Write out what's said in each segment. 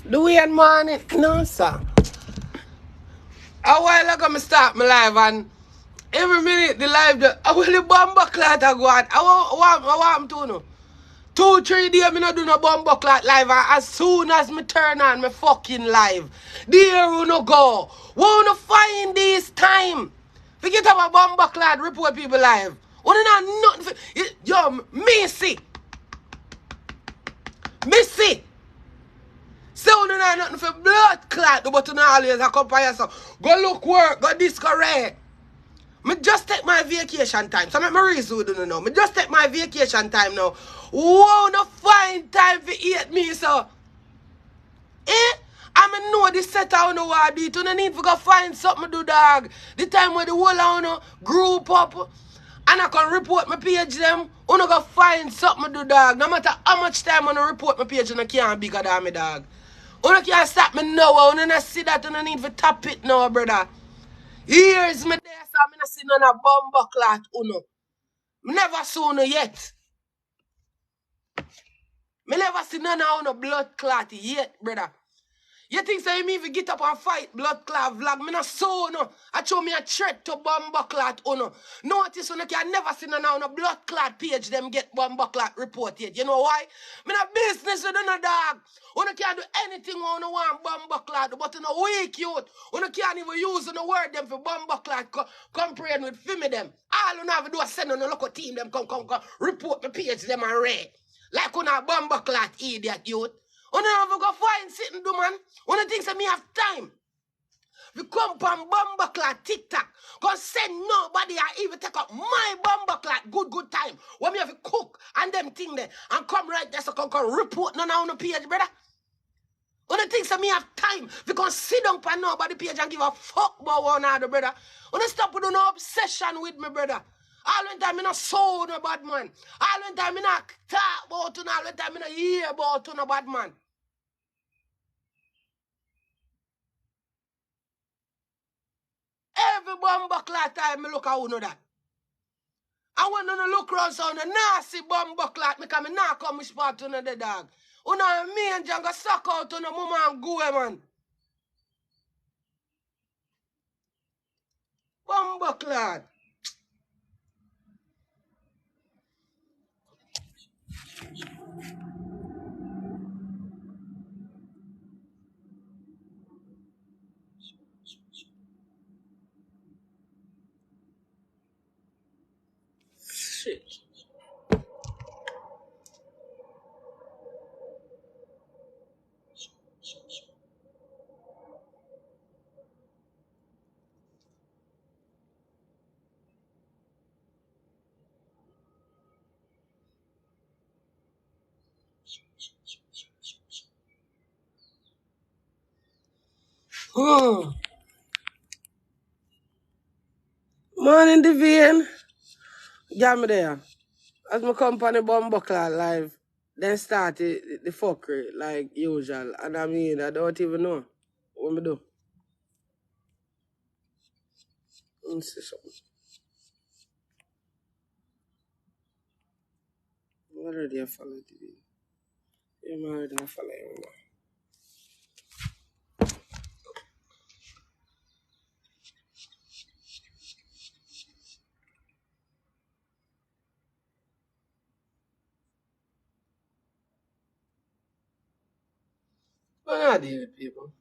The weird morning, no sir. A while ago I start my live and every minute the live I will the bomb clot I go on. I want to know. 2-3 days I not do no bomb clot live and as soon as me turn on my fucking live, there we no go. We wanna find this time. Forget about bomb clot report people live. Wanna know nothing for, yo, Missy. So you know nothing for blood clot, but you know always a compare yourself. Go look work, go this correct. Me just take my vacation time. So make my reason we don't know. Me just take my vacation time now. Wow, no find time for eat me, so. Eh? I know the set I know what I do it. You don't need to go find something to do, dog. The time where the whole I know group up and I can report my page them. You know go find something to do, dog. No matter how much time I report my page, you can't bigger than me, dog. You can't stop me now. You don't see that. You don't need to tap it now, brother. Here's me there, so I'm not see none of bomb clot, uno. Me never saw no yet. Me never see none of no blood clot yet, brother. You think so you me even get up and fight blood clot vlog? Me not so no. I show me a threat to bomb clot uno. Notice you can never see none of no blood clot page them get bomb clot report yet. You know why? Me not business with no dog. You can't do anything when you want bomb clot, but you know weak youth. You can't even use the word them for bomb clot comparing with Fimi them. All you have to do is send on a local team them come report the page them and read. Like on a bomb clot idiot youth. You never go find sitting do man. One things that me have time. We come from Bumbleclad TikTok. Go send nobody I even take up my Bumbleclad good time. When me have to cook and them thing there. And come right there so come report none on the page, brother. One things that me have time. We can sit down for nobody page and give a fuck about one other, brother. When stop with no obsession with me, brother. All the time I not sound no bad man. All the time I not talk about you, all the time I not hear about you, no bad man. Every bumbleclad time I look at you know that. I want to look around so the nasty bumbleclad because I not come spot to the dog. You know me and John go suck out to the mama and go, man. Bumbleclad. Shit. Morning, Devine. Get me there. As my company bumbleclad live, then start the fuckery like usual. And I mean, I don't even know what me do. Let's see something. What are they following today? I'm already following you. But not deal with people.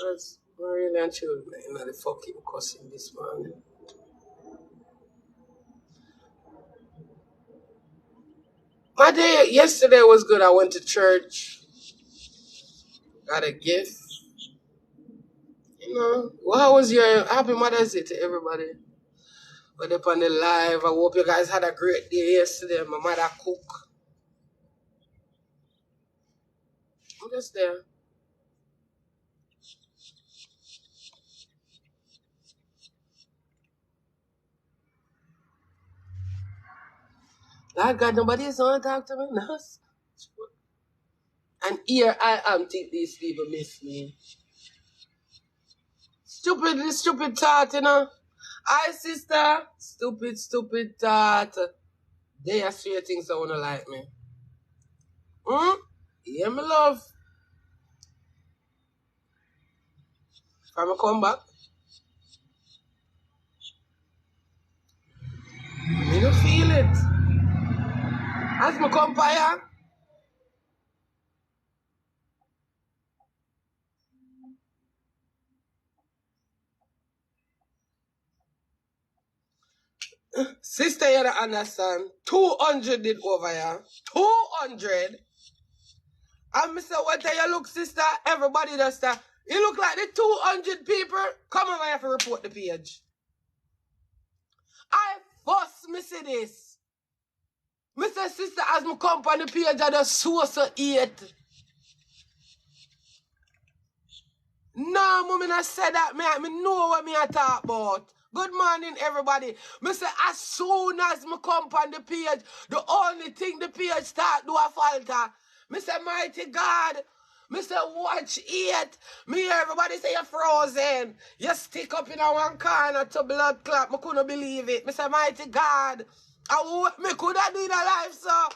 That's really and children in the fucking cussing this morning. My day yesterday was good. I went to church, got a gift. You know, well, how was your happy Mother's Day to everybody? But up on the live, I hope you guys had a great day yesterday. My mother cook. I'm just there. Lord God, nobody is want to talk to me. No. And here I am, think these people miss me. Stupid thought, you know. Hi, sister. Stupid thought. They are straight things that wanna like me. Yeah, my love. Stupid thought, you know. I see things that wanna like me. Hmm? Yeah, my love. From I come back. Me don't feel it. As me come by, sister, you don't understand. 200 did over here. 200. And me say, what do you look, sister? Everybody does that. You look like the 200 people. Come over here to report the page. I first me see this. Me say, sister, as me come on the page, I just so eat. No, mommy, not say that. Me know what me I talk about. Good morning, everybody. Me say, as soon as me come on the page, the only thing the page start do a falter. Me say, mighty God. Me say, watch it. Me hear everybody say you're frozen. You stick up in a one corner to blood clot. Me couldn't believe it. Me say, mighty God. Me could have done a life, so.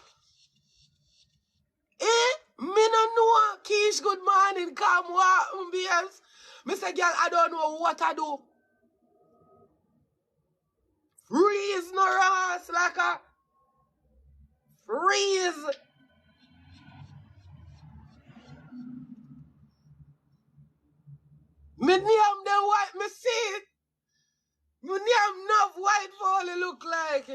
Me no know. Keish, good morning. Come what, BS. Me say, girl, I don't know what I do. Freeze no ass like a freeze. Me name them white, me see it. Me name enough white for all it look like.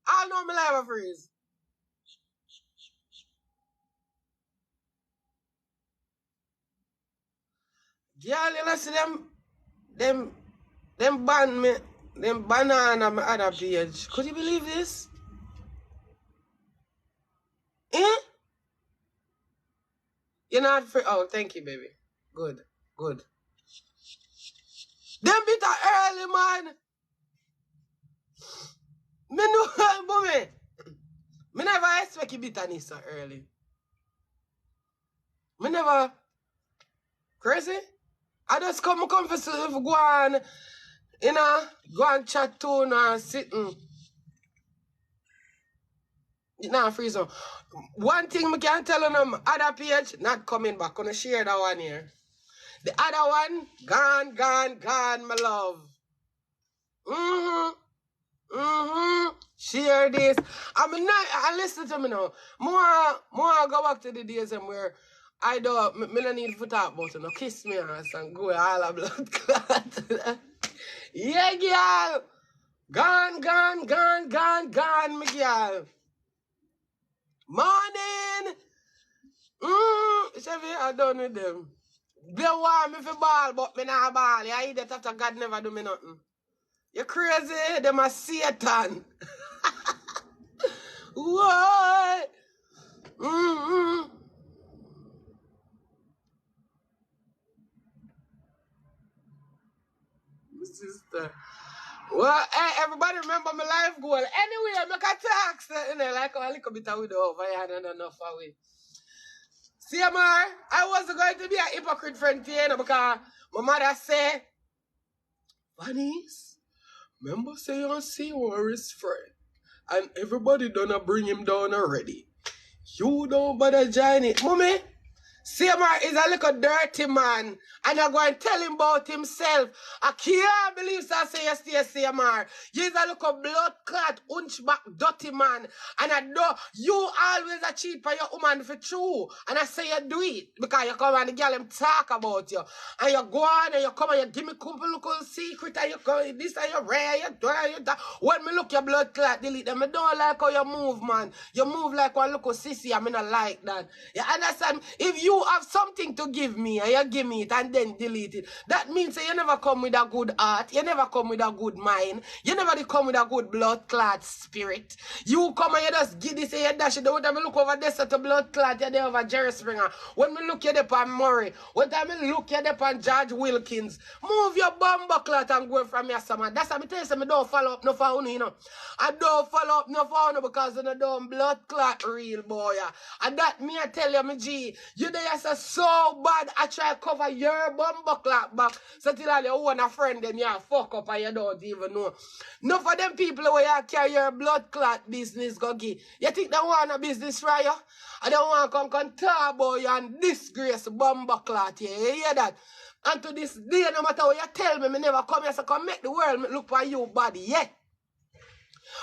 I know me life a freeze. Girl, you know see them ban me, them banana on my other page. Could you believe this? Eh? You're not free. Oh, thank you, baby. Good, good. Them bit early, man. Me know, boy. Me never expect you bitterness so early. Me never crazy. I just come for go on, you know, go and chat to and sitting. Nah, freeze on. One thing me can tell them, other page, not coming back. Gonna share that one here. The other one, gone, my love. Share this. I mean, I listen to me now. More go back to the days where I don't, me don't need to talk about it. No, kiss me ass and go all a blood clot. Yeah, girl. Gone, me girl. Morning. Chevy, I done with them. They want me for ball, but me not ball. You idiot after God never do me nothing. You crazy? Them a Satan. What? Sister. Well, hey, everybody remember my life goal. Anyway, I make a tax. You know, like a little bit of widow over here and enough away. C.M.r, I wasn't going to be a hypocrite friend to you, because my mother said, Vanice, remember say you C.M.r is friend. And everybody done bring him down already. You don't bother join it. Mommy, C.M.r is a little dirty man. And you're going to tell him about himself. I can't believe so I say yes to C.M.r. He's a little blood clot, hunchback, dirty man. And I know you always a cheat for your woman for true. And I say you do it. Because you come and the girl them talk about you. And you go on and you come and you give me a couple little secret. And you go this and you rare, you do and you that. When me look your blood clot, delete them. I don't like how you move, man. You move like one little sissy. I mean, I like that. You understand? If you have something to give me and you give me it and then delete it, that means you never come with a good heart, you never come with a good mind, you never come with a good blood clot spirit. You come and you just give this and you dash it. When time I look over this at the blood clot, you're there over Jerry Springer. When me look you there on Murray, when time I look you there on George Wilkins, move your bumbo clot and go from your summer. That's how I tell you, I don't follow up no for you, know. I don't follow up no phone because I don't blood clot real boy. And that me I tell you, me G, you there so bad I try to cover your bumbo clot back. So till all you want a friend them you fuck up and you don't even know. No for them people where you carry your blood clot business go give. You think they want a business for you? I don't want to come talk about you and disgrace bumbo clot. You hear that? And to this day, no matter what you tell me, me never come here, so come make the world look for you body yet.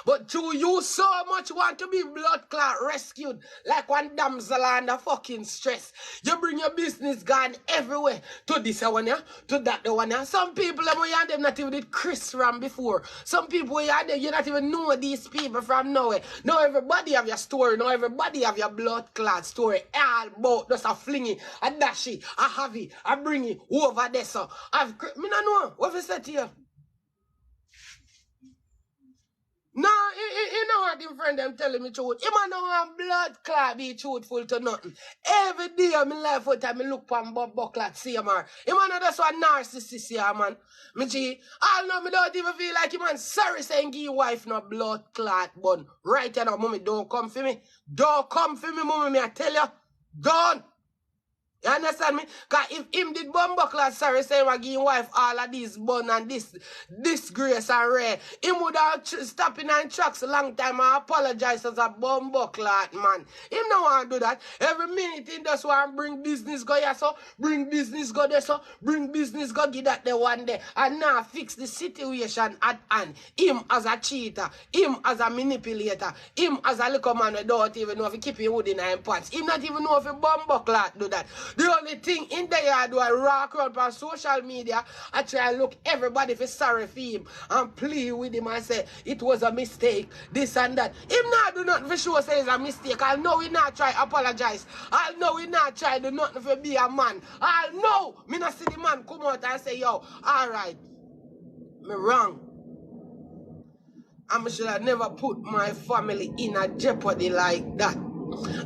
But do you so much want to be blood clot rescued like one damsel under fucking stress? You bring your business gone everywhere. To this one, yeah? To that one, yeah? Some people, them not even did Chris from before. Some people, you not even know these people from nowhere. Now everybody have your story. Now everybody have your blood clot story. All about just a flingy, a dashy, a heavy, a bringy over there. So I've, me not know. What you say to you? No, you know what him friend them telling me truth. Him a know one blood clot be truthful to nothing. Every day of my life what time I look on Bob Bucklat C.M.r. Him a know that's one narcissist here, man. Me G, I know me don't even feel like him man sorry saying give your wife no blood clot bun. Right now, mommy, don't come for me. Don't come for me, mommy, me I tell you. Don't. You understand me? Because if him did bumbuckler, sorry, say him give his wife all of this bun and this disgrace and rare, him would have stopped in and tracks a long time and apologize as a bumbuckler, man. Him no want to do that. Every minute he just want to bring business go here, so bring business go there, so bring business go give that the one day. And now fix the situation at hand. Him as a cheater, him as a manipulator, him as a little man who don't even know if he keep his wood in his pants. Him not even know if he bumbuckler do that. The only thing in the yard do I rock around on social media, I try to look everybody for sorry for him and plead with him and say it was a mistake, this and that. Him not do nothing for sure say it's a mistake. I know he not try to apologize. I know he not try to do nothing for be a man. I know me not see the man come out and say, yo, alright, me wrong. I should have never put my family in a jeopardy like that.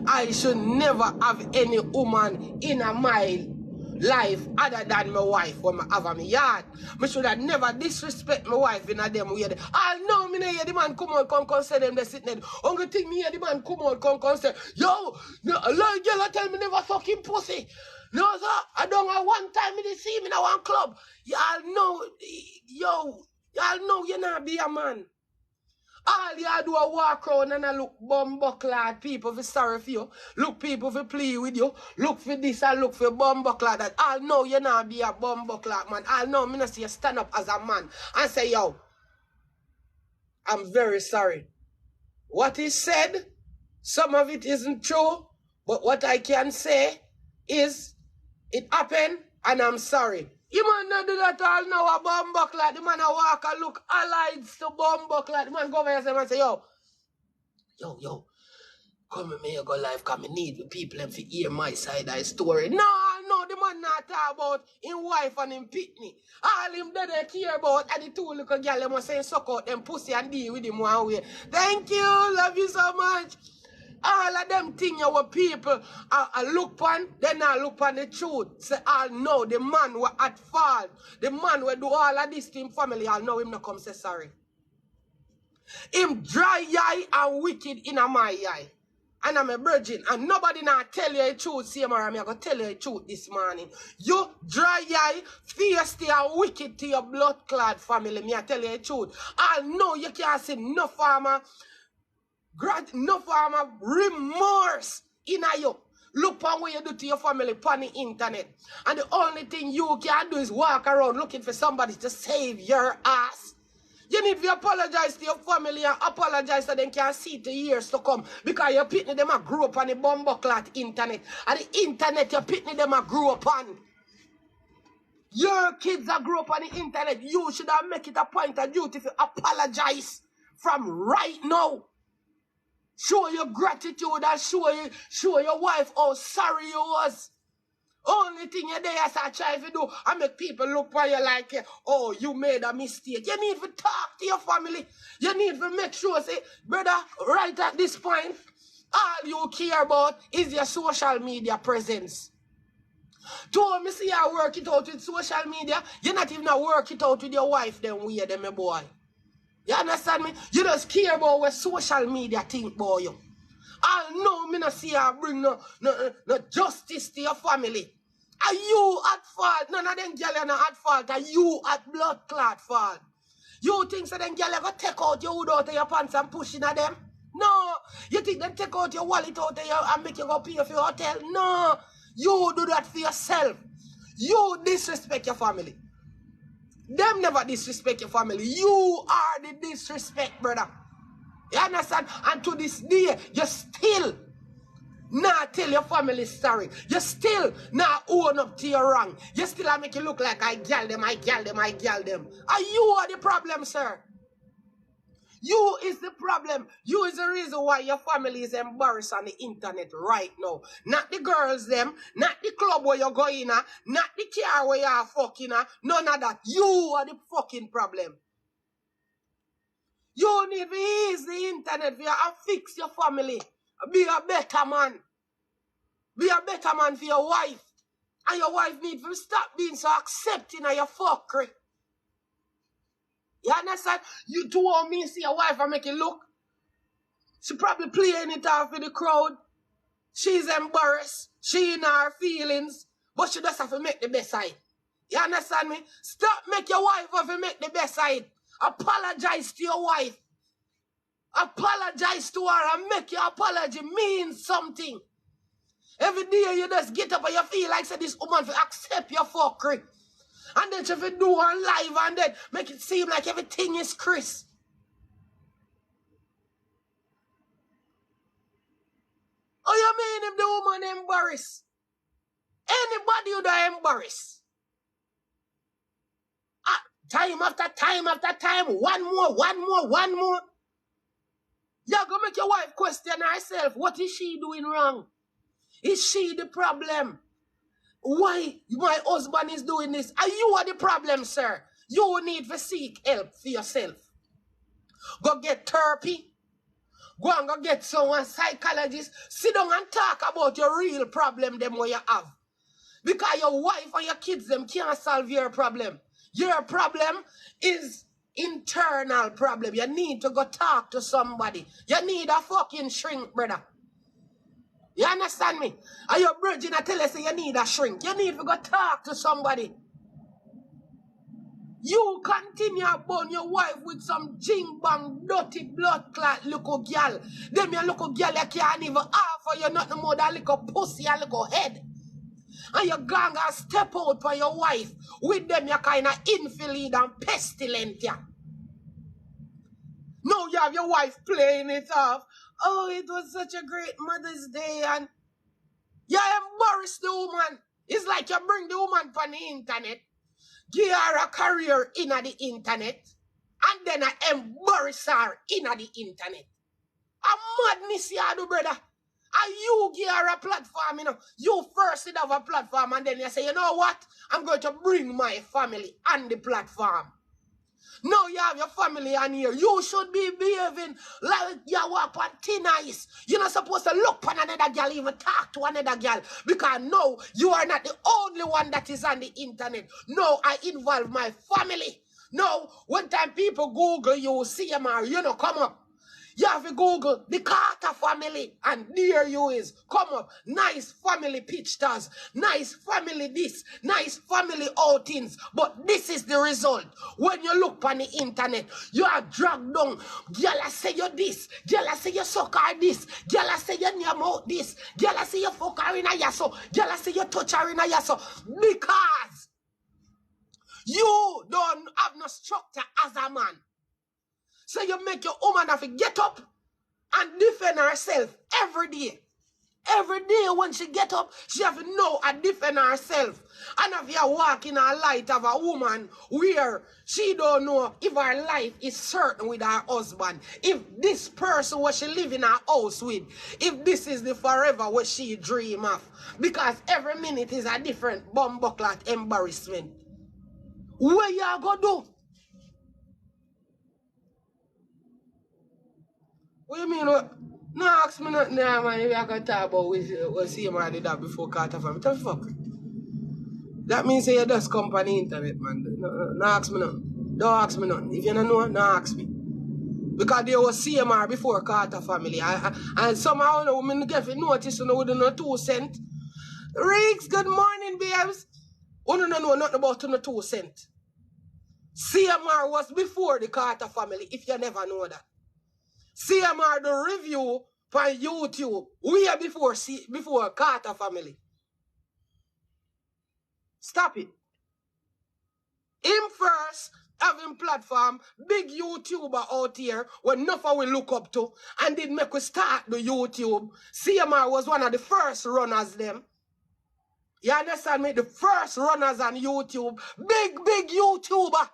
I should never have any woman in my life other than my wife when I have my yard. I should have never disrespect my wife in a them way. I know me hear the man come out come say them they sitting there. Only thing me hear the man come out come say, yo, no, girl tell me never fucking pussy. No sir, I don't have one time me they see me in one club. Y'all know, yo, y'all know you not be a man. All you do a walk around and I look bumbuckler people for sorry for you. Look people for play with you. Look for this and look for bumbuckler that. I'll know you not be a bumbuckler man. I'll know me not see you stand up as a man and say, yo, I'm very sorry. What is said, some of it isn't true, but what I can say is it happened and I'm sorry. You man not do that all now a bumbuckler. The man a walk and look allied to bumbuckler. The man go over here and say, yo, come with me, you go live, because I need the people to hear my side of the story. No, the man not talk about his wife and him pitney. All him that they care about are the two little girls that must say suck out them pussy and deal with him one way. Thank you, love you so much. All of them things our people look on, then I look on the truth. Say, I'll know the man who at fault. The man who do all of this to him family, I'll know him not come say sorry. Him dry eye and wicked in my eye. And I'm a virgin. And nobody now tell you the truth, C.M.r. I'm going to tell you the truth this morning. You dry eye, thirsty and wicked to your blood clot family. Me I tell you the truth. I know you can't see no farmer. No farmer remorse in you. Look on what you do to your family on the internet. And the only thing you can do is walk around looking for somebody to save your ass. You need to apologize to your family and apologize so they can see the years to come. Because your pitney them a grew up on the bumbuckler internet. And the internet your pitney them a grew up on. Your kids are grew up on the internet. You should have make it a point of duty to apologize from right now. Show your gratitude and show your wife how sorry you was. Only thing you there as I try to do and make people look for you like, oh, you made a mistake. You need to talk to your family. You need to make sure, say, brother, right at this point, all you care about is your social media presence. Told me see you work it out with social media. You're not even work it out with your wife, then we them, my boy. You understand me? You just care about what social media think about you. I know me not see her bring no justice to your family. Are you at fault? None of them girls are not at fault. Are you at blood clot fault? You think so them girls are going to take out your hood out of your pants and push in at them? No. You think they take out your wallet out of you and make you go pay for your hotel? No. You do that for yourself. You disrespect your family. Them never disrespect your family. You are the disrespect, brother. You understand? And to this day, you still not tell your family story. You still not own up to your wrong. You still make it look like I gal them. And you are the problem, sir. You is the problem. You is the reason why your family is embarrassed on the internet right now. Not the girls them, not the club where you're going at, not the car where you're fucking at, none of that. You are the fucking problem. You need to ease the internet for you and fix your family. Be a better man. Be a better man for your wife. And your wife needs to stop being so accepting of your fuckery. You understand? You two want me see your wife and make it look. She probably playing it off with the crowd. She's embarrassed. She in her feelings. But she just have to make the best side. You understand me? Stop make your wife have to make the best side. Apologize to your wife. Apologize to her and make your apology mean something. Every day you just get up and you feel like say this woman will accept your fuckery. And then she will do her live and then make it seem like everything is Chris. Oh, you mean if the woman embarrassed? Anybody would have embarrassed. Time after time after time, one more. You're going to make your wife question herself. What is she doing wrong? Is she the problem? Why my husband is doing this? And you are the problem, sir. You need to seek help for yourself. Go get therapy. Go and go get someone, psychologist. Sit down and talk about your real problem, them what you have. Because your wife and your kids, them can't solve your problem. Your problem is internal problem. You need to go talk to somebody. You need a fucking shrink, brother. You understand me? And your virgin I tell you say you need a shrink. You need to go talk to somebody. You continue to burn your wife with some jing bang, dirty blood clot little girl. Them your little girl you can't even offer you nothing more than little pussy and little head. And you gang and step out for your wife. With them you kind of infidel and pestilent. Yeah. Now you have your wife playing it off. Oh, it was such a great Mother's Day and you embarrass the woman. It's like you bring the woman from the internet, give her a career in the internet, and then I embarrass her in the internet. A madness you do, brother. And you give her a platform, you know. You first have a platform and then you say, you know what? I'm going to bring my family on the platform. Now you have your family on here. You should be behaving like you walk on thin ice. You're not supposed to look on another girl, even talk to another girl. Because no, you are not the only one that is on the internet. No, I involve my family. No, one time people Google you, C.M.r, you know, come up. You have to Google the Carter family, and there you is. Come up, nice family pictures, nice family this, nice family outings. But this is the result. When you look on the internet, you are dragged down. Girl, I say you this. Girl, I say you suck her this. Girl, I say you near mouth this. Girl, I say you fuck her in a yaso. Girl, I say you touch her in a yaso. Because you don't have no structure as a man. So you make your woman have to get up and defend herself every day. Every day when she get up, she have to know and defend herself. And if you walk in a light of a woman where she don't know if her life is certain with her husband, if this person what she live in her house with, if this is the forever what she dream of. Because every minute is a different bumbuckler embarrassment. What you gonna do? What you mean? What? No, ask me nothing there, man. If I can talk about what C.M.r did that before Carter family. What the fuck? That means say you just come on the internet, man. No, ask me nothing. Don't ask me nothing. If you don't know, no ask me. Because there was C.M.r before Carter family. And somehow, you know, women get notice, you know, with no 2 cents. Riggs, good morning, babes. You don't know nothing about no 2 cents. C.M.r was before the Carter family, if you never know that. C.M.r the review on YouTube way before Carter family. Stop it. Him first having platform, big YouTuber out here when nothing we look up to, and did make we start the YouTube. C.M.r was one of the first runners them. You understand me? The first runners on YouTube. Big YouTuber.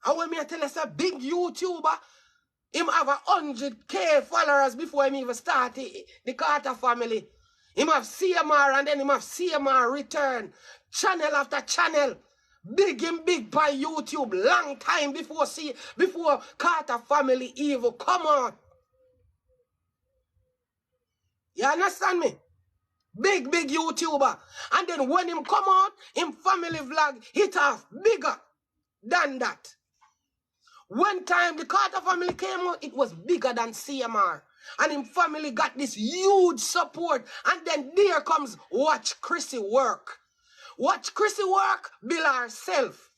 And when me tell you a big YouTuber, him have 100K followers before him even start the Carter family. Him have C.M.r and then him have C.M.r return. Channel after channel. Big by YouTube. Long time before Carter family evil. Come on. You understand me? Big YouTuber. And then when him come out, him family vlog hit off bigger than that. When time the Carter family came out, it was bigger than C.M.r. And him family got this huge support. And then there comes Watch Chrissy Work. Watch Chrissy Work, build herself.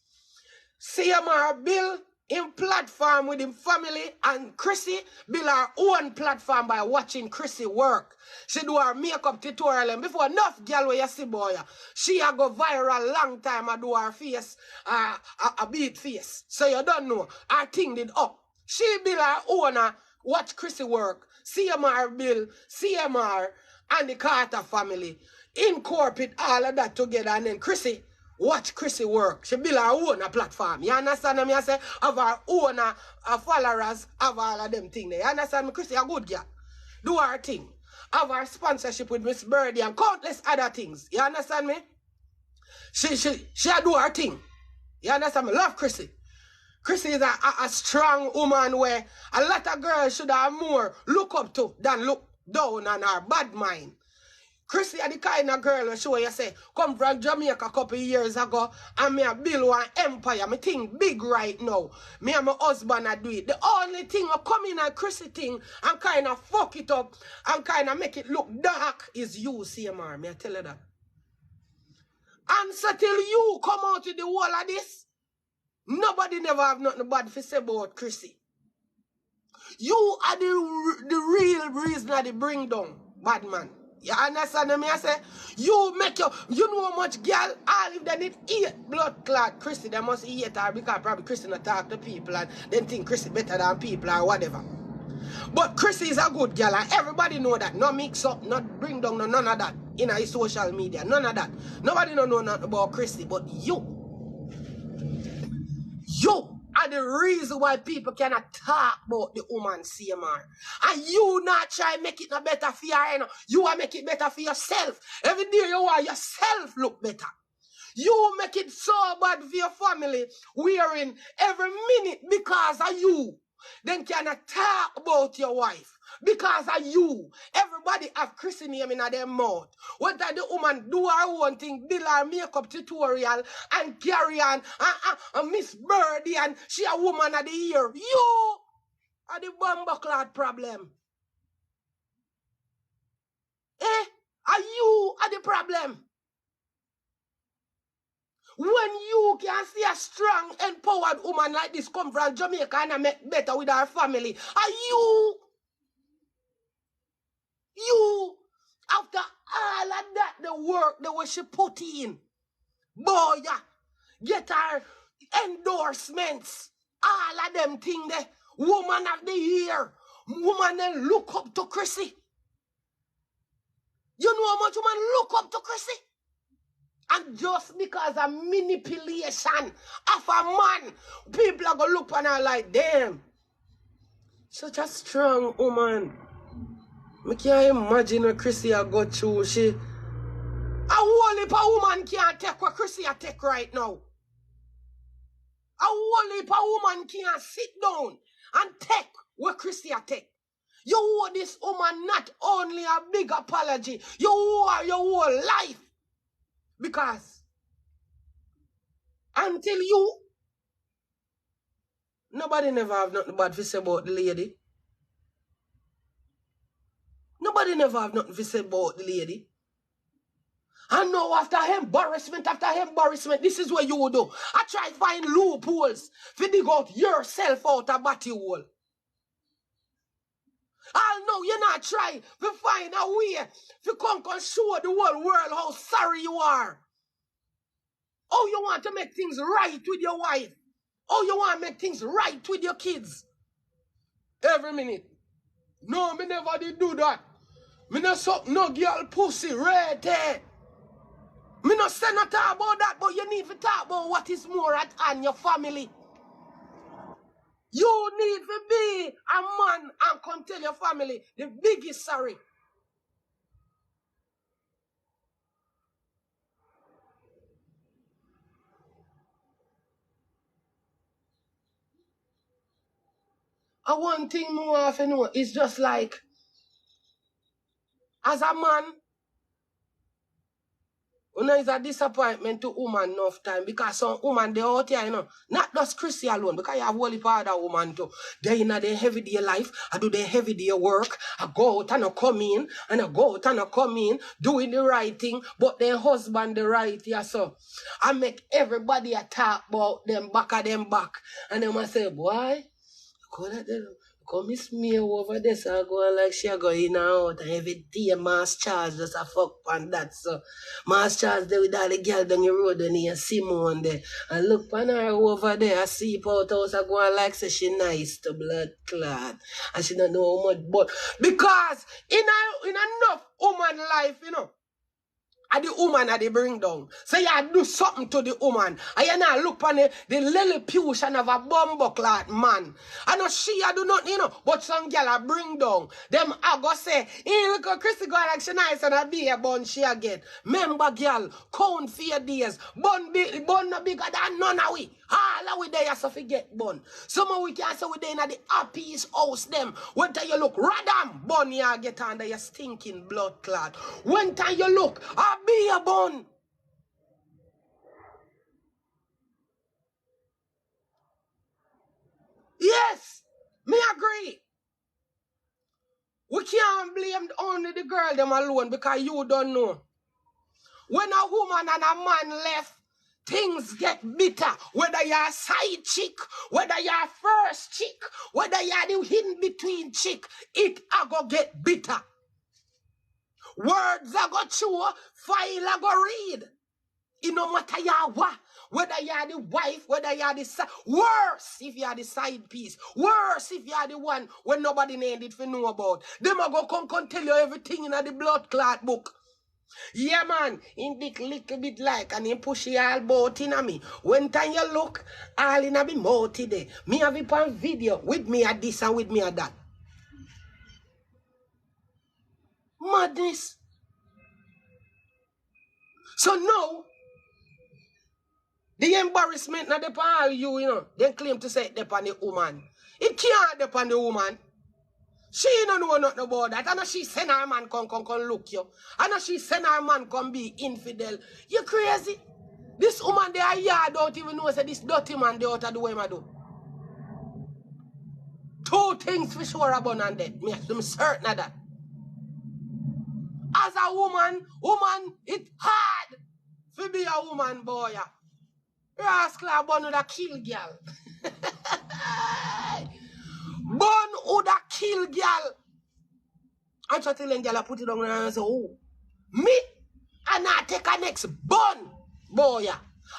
C.M.r build him platform with him family, and Chrissy build her own platform by watching Chrissy work. She do her makeup tutorial, and before enough girl where you see boy, she a go viral long time. I do her face, a beat face. So you don't know, her thing did up. She build her own, watch Chrissy work. C.M.r build C.M.r and the Carter family. Incorporate all of that together, and then Chrissy watch Chrissy work. She build her own platform. You understand me? I say, have her own followers, have all of them things there. You understand me? Chrissy a good girl. Do her thing. Have her sponsorship with Miss Birdie and countless other things. You understand me? She do her thing. You understand me? Love Chrissy. Chrissy is a strong woman where a lot of girls should have more look up to than look down on her bad mind. Chrissy are the kind of girl who show you say, come from Jamaica a couple of years ago, and me a build one empire. Me think big right now. Me and my husband a do it. The only thing I come in and Chrissy thing and kind of fuck it up and kind of make it look dark is you, C.M.r. Me I tell you that. And so till you come out with the whole of this, nobody never have nothing bad to say about Chrissy. You are the real reason that they bring down bad man. You understand me? I say, you make you know how much girl, all if they need 8 blood clot Chrissy, they must eat her because probably Chrissy not talk to people and then think Chrissy better than people or whatever. But Chrissy is a good girl and everybody know that. No mix up, not bring down, no, none of that in our social media, none of that. Nobody don't know nothing about Chrissy, but you are the reason why people cannot talk about the woman C.M.r. And you not try make it no better for you, you know. You want make it better for yourself. Every day you want yourself look better. You make it so bad for your family, wearing every minute because of you. Then cannot talk about your wife. Because of you. Everybody have Chrissy name in their mouth. What did the woman do her own thing, build her makeup tutorial and carry on and Miss Birdie and she a woman of the year. You are the bumbleclad problem. Are you are the problem? When you can see a strong, empowered woman like this come from Jamaica and make better with her family, are you, after all of that, the work the way she put in, boy, get her endorsements, all of them things there, woman of the year, woman then look up to Chrissy. You know how much woman look up to Chrissy? And just because of manipulation of a man, people are going to look on her like, damn, such a strong woman. I can't imagine what Chrissy a go through. A whole heap of woman can't take what Chrissy a take right now. A whole heap of woman can't sit down and take what Chrissy a take. You owe this woman not only a big apology, you owe her your whole life. Because until you, Nobody never have nothing bad to say about the lady. Nobody never have nothing to say about the lady. And now after embarrassment, this is what you will do. I try to find loopholes to dig out yourself out of batty hole. I know you're not trying to find a way to come and show the whole world how sorry you are. Oh, you want to make things right with your wife. Oh, you want to make things right with your kids. Every minute. No, me never did do that. Me not suck no girl pussy right there. Me not say not talk about that, but you need to talk about what is more at hand, your family. You need to be a man and come tell your family the biggest sorry. And one thing more often know is just like, as a man, you know, it's a disappointment to woman enough time because some woman they out here, you know, not just Chrissy alone, because you have whole heap of other woman too. They in their heavy day life, I do their heavy day work, I go out and I come in, and I go out and I come in, doing the right thing, but their husband the right, yeah, so. I make everybody a talk about them back of them back. And them I say, boy, come miss me over there, so I go like she go in and out, and every day Mass Charles just a fuck on that, so Mass Charles there with all the girl down the road and you see Simone there, and look on her over there, I see out house, I go and like say she nice to blood clot, and she don't know how much, but because in enough woman life, you know, and the woman that they bring down. So you do something to the woman. And you now look on the little pution of a bumbleclot man. I know she do nothing, you know, but some girl I bring down. Them I go say, hey, look at Chrissy go like she nice and a be a bun she again. Remember, girl, count for your days. Bun no bigger than none of we. All of we there so forget bun. Some of we can say we there in the happiest house them. When time you look, radam, bun you get under your stinking blood clot. When time you look, I be a bun. Yes, me agree. We can't blame only the girl them alone because you don't know. When a woman and a man left, things get bitter. Whether you're a side chick, whether you're a first chick, whether you're the in between chick, it a go get bitter. Words a go chew, file a go read. It no matter you what, whether you're the wife, whether you're the side, worse if you're the side piece, worse if you're the one when nobody needed to know about. Them a go come tell you everything in the blood clot book. Yeah, man, in big little bit like, and he push you all bout in a me. When time you look, all in a me mouth today. Me have it on video with me at this and with me at that. Madness. So now, the embarrassment not depend on you, you know. They claim to say it depend on the woman. It can't depend on the woman. She don't know nothing about that. I know she send her man come look you. I know she send her man come be infidel. You crazy? This woman there, yeah, don't even know say this dirty man there out of the way I do. Two things for sure about and that. I'm certain of that. As a woman, it's hard to be a woman, boy. Rascal born with a kill girl. Born with a kill girl. I'm trying to tell them girl I put it on and say, oh, me, and I take a next bun, boy.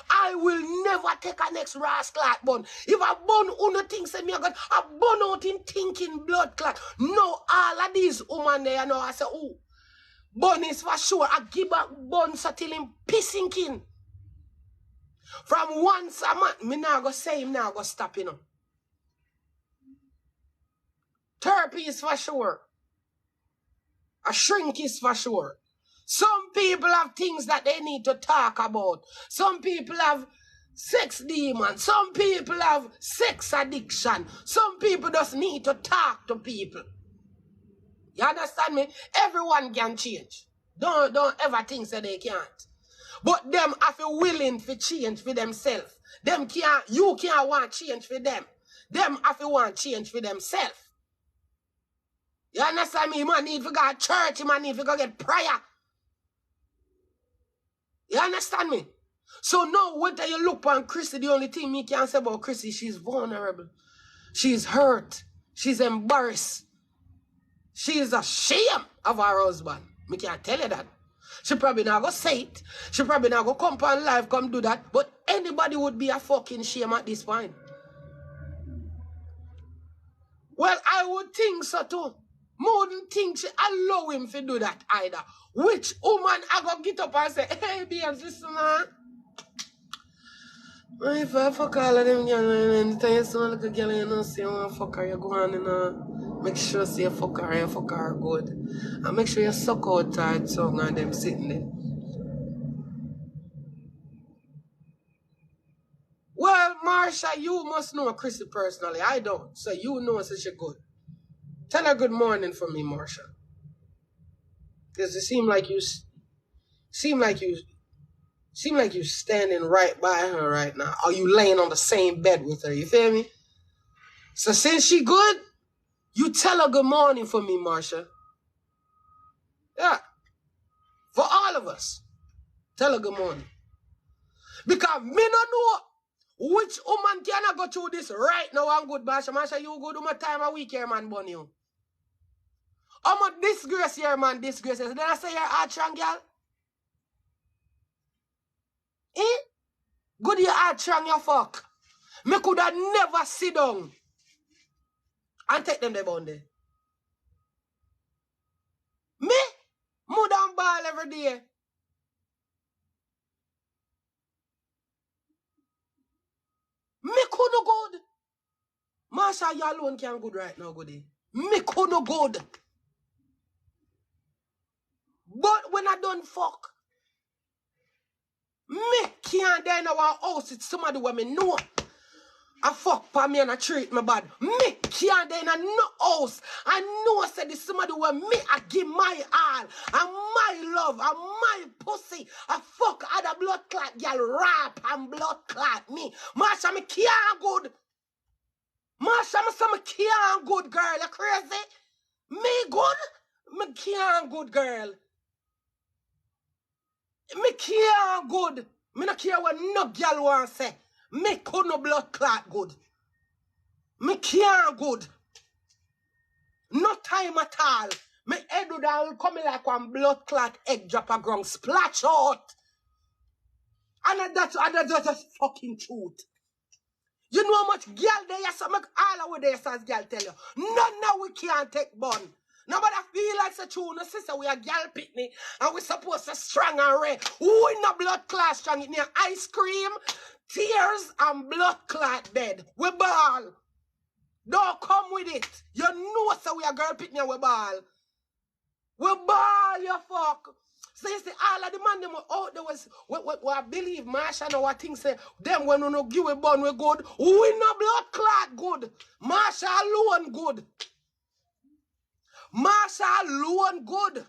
I will never take a next rascal bun. If I bun uno things say me I got a bun out in thinking blood clot. No, all of these women there, you know, I say, oh, bun is for sure. I give back bun so till him pissing kin. From once a month, me now go say him now go stop, you know. Therapy is for sure. A shrink is for sure. Some people have things that they need to talk about. Some people have sex demons. Some people have sex addiction. Some people just need to talk to people. You understand me? Everyone can change. Don't ever think that they can't. But them have to willing to change for themselves. You can't want change for them. them have to want change for themselves. You understand me? You might need to go to church, you might need to go get prayer. You understand me? So now, whether you look on Chrissy, the only thing me can say about Chrissy, she's vulnerable. She's hurt. She's embarrassed. She is ashamed of her husband. Me can't tell you that. She probably not go say it. She probably not go come on live, come do that. But anybody would be a fucking shame at this point. Well, I would think so too. More than think she allow him to do that either. Which woman I go get up and say, hey, babes, listen, man. If I fuck all of them girls and anytime you see one little girl and you know say you want to fuck her, you go on and make sure say you fuck her and you fuck her good. And make sure you suck out her tongue and them sitting there. Well, Marsha, you must know Chrissy personally. I don't. So you know so she good. Tell her good morning for me, Marsha. Because it seem like you standing right by her right now. Or you laying on the same bed with her. You feel me? So since she good, you tell her good morning for me, Marsha. Yeah. For all of us. Tell her good morning. Because me no know which woman cannot go through this right now and good, Marsha. Marsha, you go do my time a week here, man, bun you. I'm a disgrace here, man, disgrace. Then I say you're a strong girl. Eh? Good you hard strong, you fuck. Me could have never sit down and take them there down there. Me? Mud and ball every day. Me could no good. Marsha, you alone can good right now, goodie. Me could no good. But when I done fuck, me can't die in our house with somebody where me know. I fuck for me and I treat me bad. Me can't die in a no house. I know I said this somebody where me I give my all and my love and my pussy. I fuck other blood clot girl rap and blood clot me. Marsha, me can't good. Marsha, me say me can't good, girl. You crazy? Me good? Me can't good, girl. Me can't good. Me not care what no girl want say. Me could no blood clot good. Me can't good. No time at all. Me head would all come like one blood clot egg drop a ground splash out. And that's just fucking truth. You know how much girl there is, so make all our days as girl tell you. None now we can't take bun. Nobody feel like such true, no sister, we a girl pitney, and we supposed to strong and red. Who in the blood clot strong it near ice cream, tears, and blood clot dead. We ball. Don't come with it. You know so we a girl pitney and we ball. We ball, you fuck. So you see, all of the man them out there was what I believe Marsha know what things say. Them when we no give a bun we good. We no blood clot good. Marsha alone good. Marsha alone good.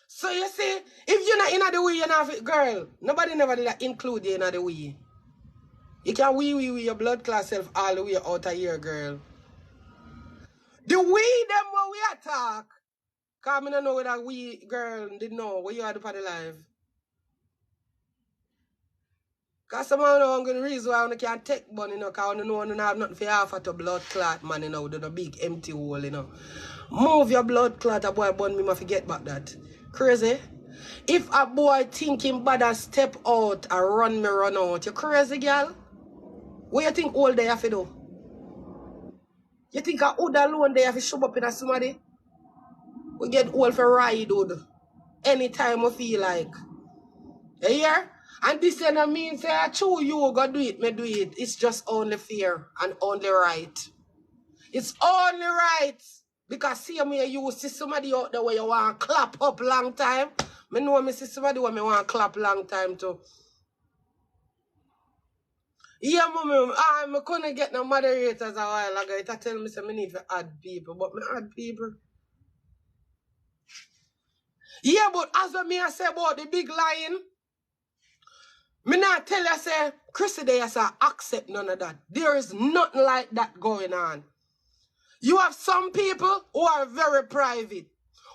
So you see, if you're not in the way, you're not girl. Nobody never did that include you in the way. You can wee your blood clot self all the way out of here, girl. The way them when we attack. Cause I don't know whether we girl didn't know what you had to put the live. Cause someone know I'm gonna reason why I can't take money, you know, cause I know I don't have nothing for half at a blood clot, man, you know, with a big empty hole, you know. Move your blood clot, a boy bun me must forget about that. Crazy. If a boy thinking bad and step out and run out, you crazy girl? What you think all they have to do? You think a hood alone they have to show up in a somebody? We get all for ride, dude. Anytime we feel like. You hear? And this you know mean say, true, you go do it, me do it. It's just only fair and only right. It's only right. Because see me, you see somebody out there where you want to clap up long time. Me know me see somebody where me want to clap long time too. Yeah, mommy, I couldn't get no moderators a while ago. It tell me say me need to add people, but me add people. Yeah, but as me I say about the big lion, Me not tell you, say, Chrissy, they say, accept none of that. There is nothing like that going on. You have some people who are very private.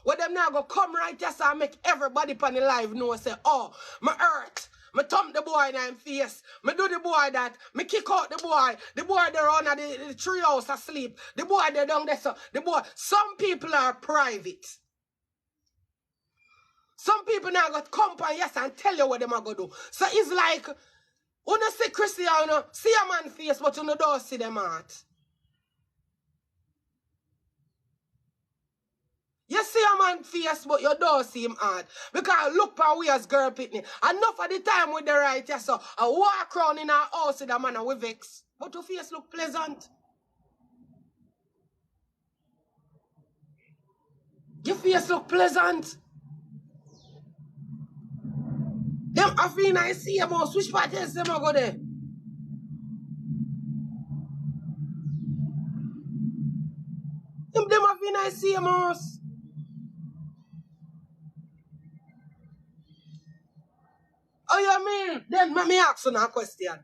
Where them now go come right here and make everybody on the live know, say, oh, me hurt. Me thump the boy in him face. Me do the boy that. Me kick out the boy. The boy there on the tree house asleep. The boy there down there. So the boy. Some people are private. Some people now got come and yes and tell you what them are going to do. So it's like, you don't see Christian, see a man face, but you don't see them heart. You see a man face, but you don't see him hard. Because look how we as girl pitney. Enough of the time with the right, yes, so I walk around in our house with a man and we vex. But your face look pleasant. Your face look pleasant. Them affi and I see them all. Which part is them go there? Them affi and I see them all. Oh, you mean? Then let me ask you a question.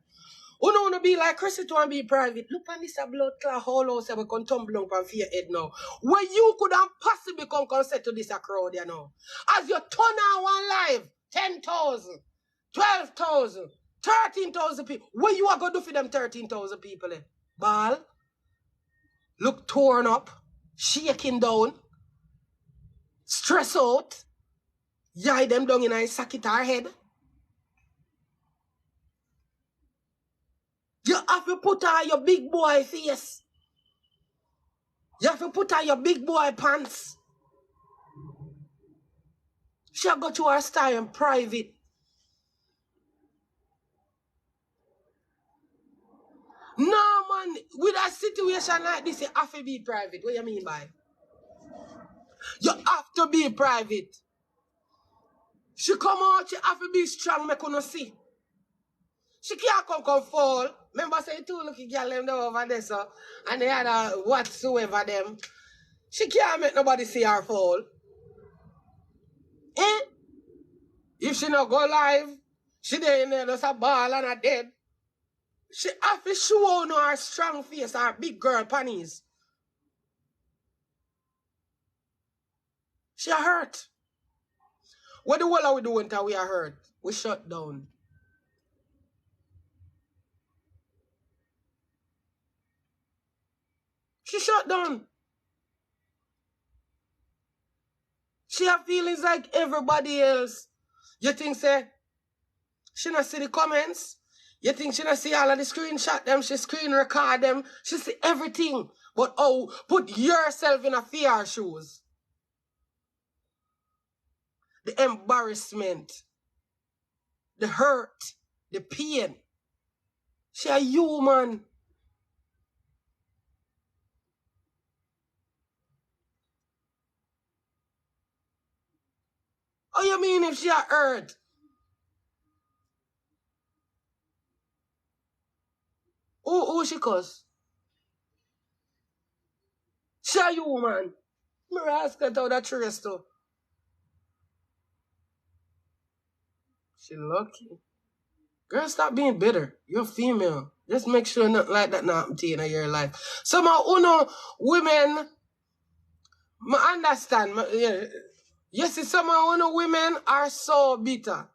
You don't want to be like Chrissy to and be private. Look on this blood clot whole house we can tumble up and your head now. Where you could have possibly come consent to this crowd, you know. As you turn on one live, 10,000, 12,000, 13,000 people. What you are going to do for them 13,000 people? Ball, look torn up, shaking down, stress out, yai them down in a socket our head. You have to put on your big boy face. You have to put on your big boy pants. She go to her style in private. No, man. With a situation like this, you have to be private. What do you mean by? You have to be private. She come out, she have to be strong, make you see. She can't come fall. Remember, say two lucky girl them over there, so, and they had a whatsoever them. She can't make nobody see her fall. Eh? If she not go live, she there in there just a ball and a dead. She have to show no her strong face, her big girl panties. She hurt. What the hell are we doing till we are hurt? We shut down. She shut down. She have feelings like everybody else. You think, say, she not see the comments? You think she not see all of the screenshot them? She screen record them? She see everything. But oh, put yourself in a fear shoes. The embarrassment. The hurt. The pain. She a human. Oh, you mean if she a hurt? Who she cause? She a human. Me ask her how that trace too. She lucky. Girl, stop being bitter. You're female. Just make sure nothing like that not happen to you in your life. Some of women, I understand. You see, some of women are so bitter.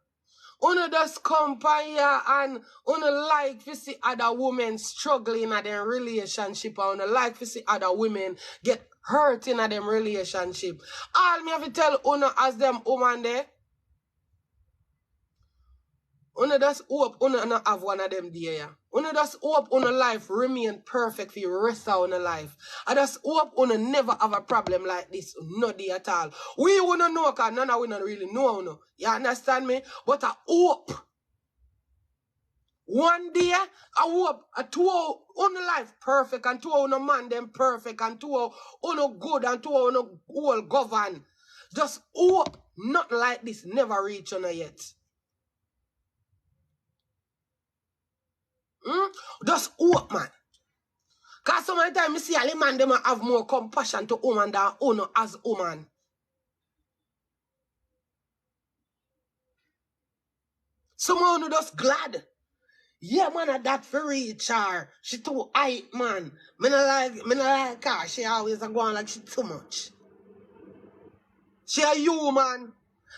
Uno just come here and uno like to see other women struggling in their relationship, or uno like to see other women get hurt in them relationship. All me have to tell uno as them woman there, uno just hope uno not have one of them there. Uno just hope uno life remain perfect for the rest of uno life. I just hope uno never have a problem like this, no day at all. We wanna know because none of we don't really know uno. You understand me? But I hope one day I hope two uno life perfect and two uno man them perfect and two uno good and two uno all govern. Just hope nothing like this never reach uno yet. Just hope, man. Because sometimes I see a man them have more compassion to woman than uno as woman. Someone who just glad. Yeah, man, I that for reach her. She too hype, man. Me not like her. She always a go on like she too much. She a human.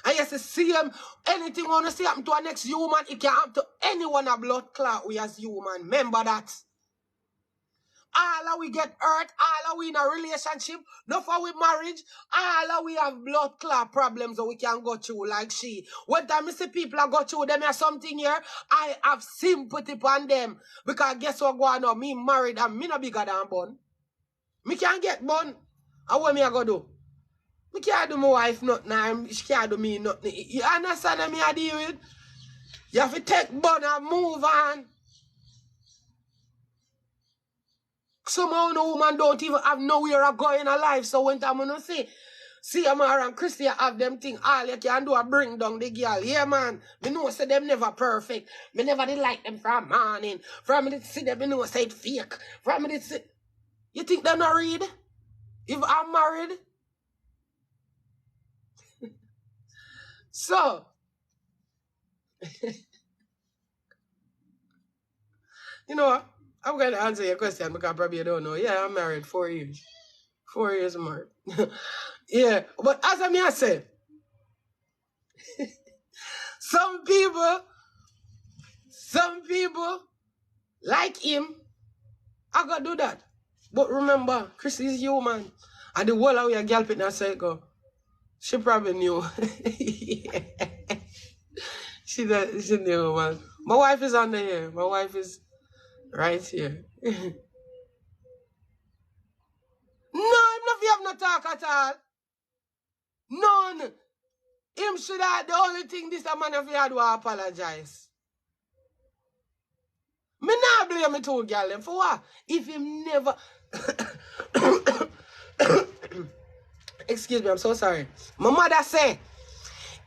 And yes, see him, anything wanna see happen to a next human, it can happen to anyone a blood clot we as human. Remember that. All of we get hurt, all of we in a relationship, not for we marriage, all of we have blood clot problems that we can go through like she. When time I see people go through them or something here, I have sympathy upon them. Because guess what going on? Me married and me not bigger than bun. Me can't get bun. And what me I go do? Me can't do my wife nothing and she can't do me nothing. You understand what me I deal with? You have to take bun and move on. Somehow no woman don't even have nowhere to go in her life. So when I'm gonna say C.M.r and Christy have them thing, all you can do is bring down the girl. Yeah, man. Me know say them never perfect. Me never did like them from morning. From me did see them, me know say it fake. From me did see. You think they not read? If I'm married? So you know what? I'm going to answer your question because probably you don't know. Yeah, I'm married 4 years. 4 years married. Yeah, but as I said, some people like him, I got to do that. But remember, Chris is human. And the whole of your girl pit say go. She probably knew. Yeah. She knew, man. My wife is under here. My wife is right here. No, I'm not have no talk at all. None. Him should have the only thing this man if he had to apologize. Me not blame me two girl for what? If him never excuse me, I'm so sorry. My mother say,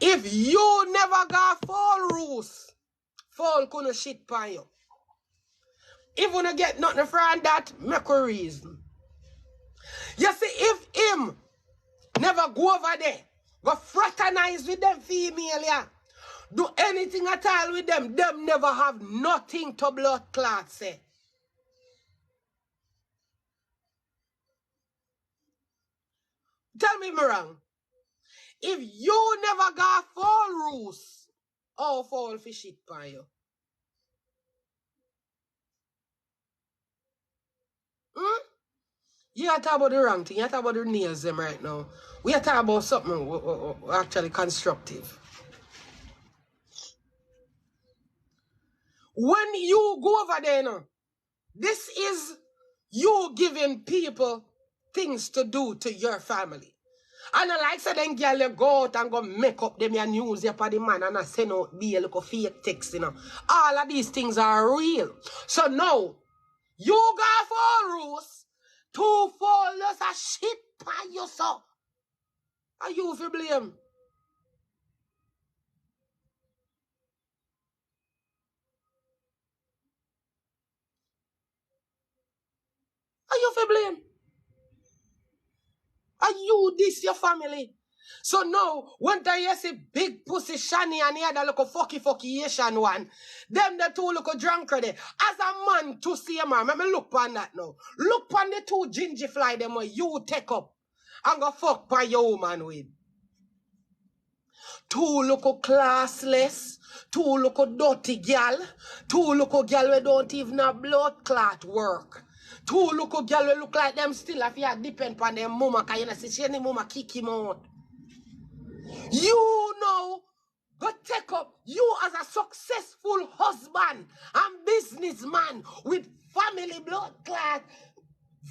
if you never got fall rules, fall couldn't shit pan you. If you don't get nothing from that, make a reason. You see, if him never go over there, go fraternize with them female, yeah, do anything at all with them never have nothing to blood clot say. Tell me wrong. If you never got fall rules, how fall for shit pan you? You are talking about the wrong thing. You are talking about the nails them right now. We are talking about something actually constructive. When you go over there now, this is you giving people things to do to your family. And I like say then girl you go out and go make up them your news for the man and I send out be a little fake text, you know. All of these things are real. So now, you got 4 rules to fall us a shit by yourself. Are you for blame? Are you for blame? Are you this your family? So now, when you see big pussy Shani and the other look fucky Asian one, them the two look drunk there. As a man to C.M.r, let me look on that now. Look on the 2 ginger fly them where you take up and go fuck by your woman with. 2 look classless, 2 look dirty girl, 2 look girl we don't even have blood clot work. 2 look girl we look like them still if you depend on them mama, because you know, see she any mama kick him out. You know, but take up you as a successful husband and businessman with family blood clot,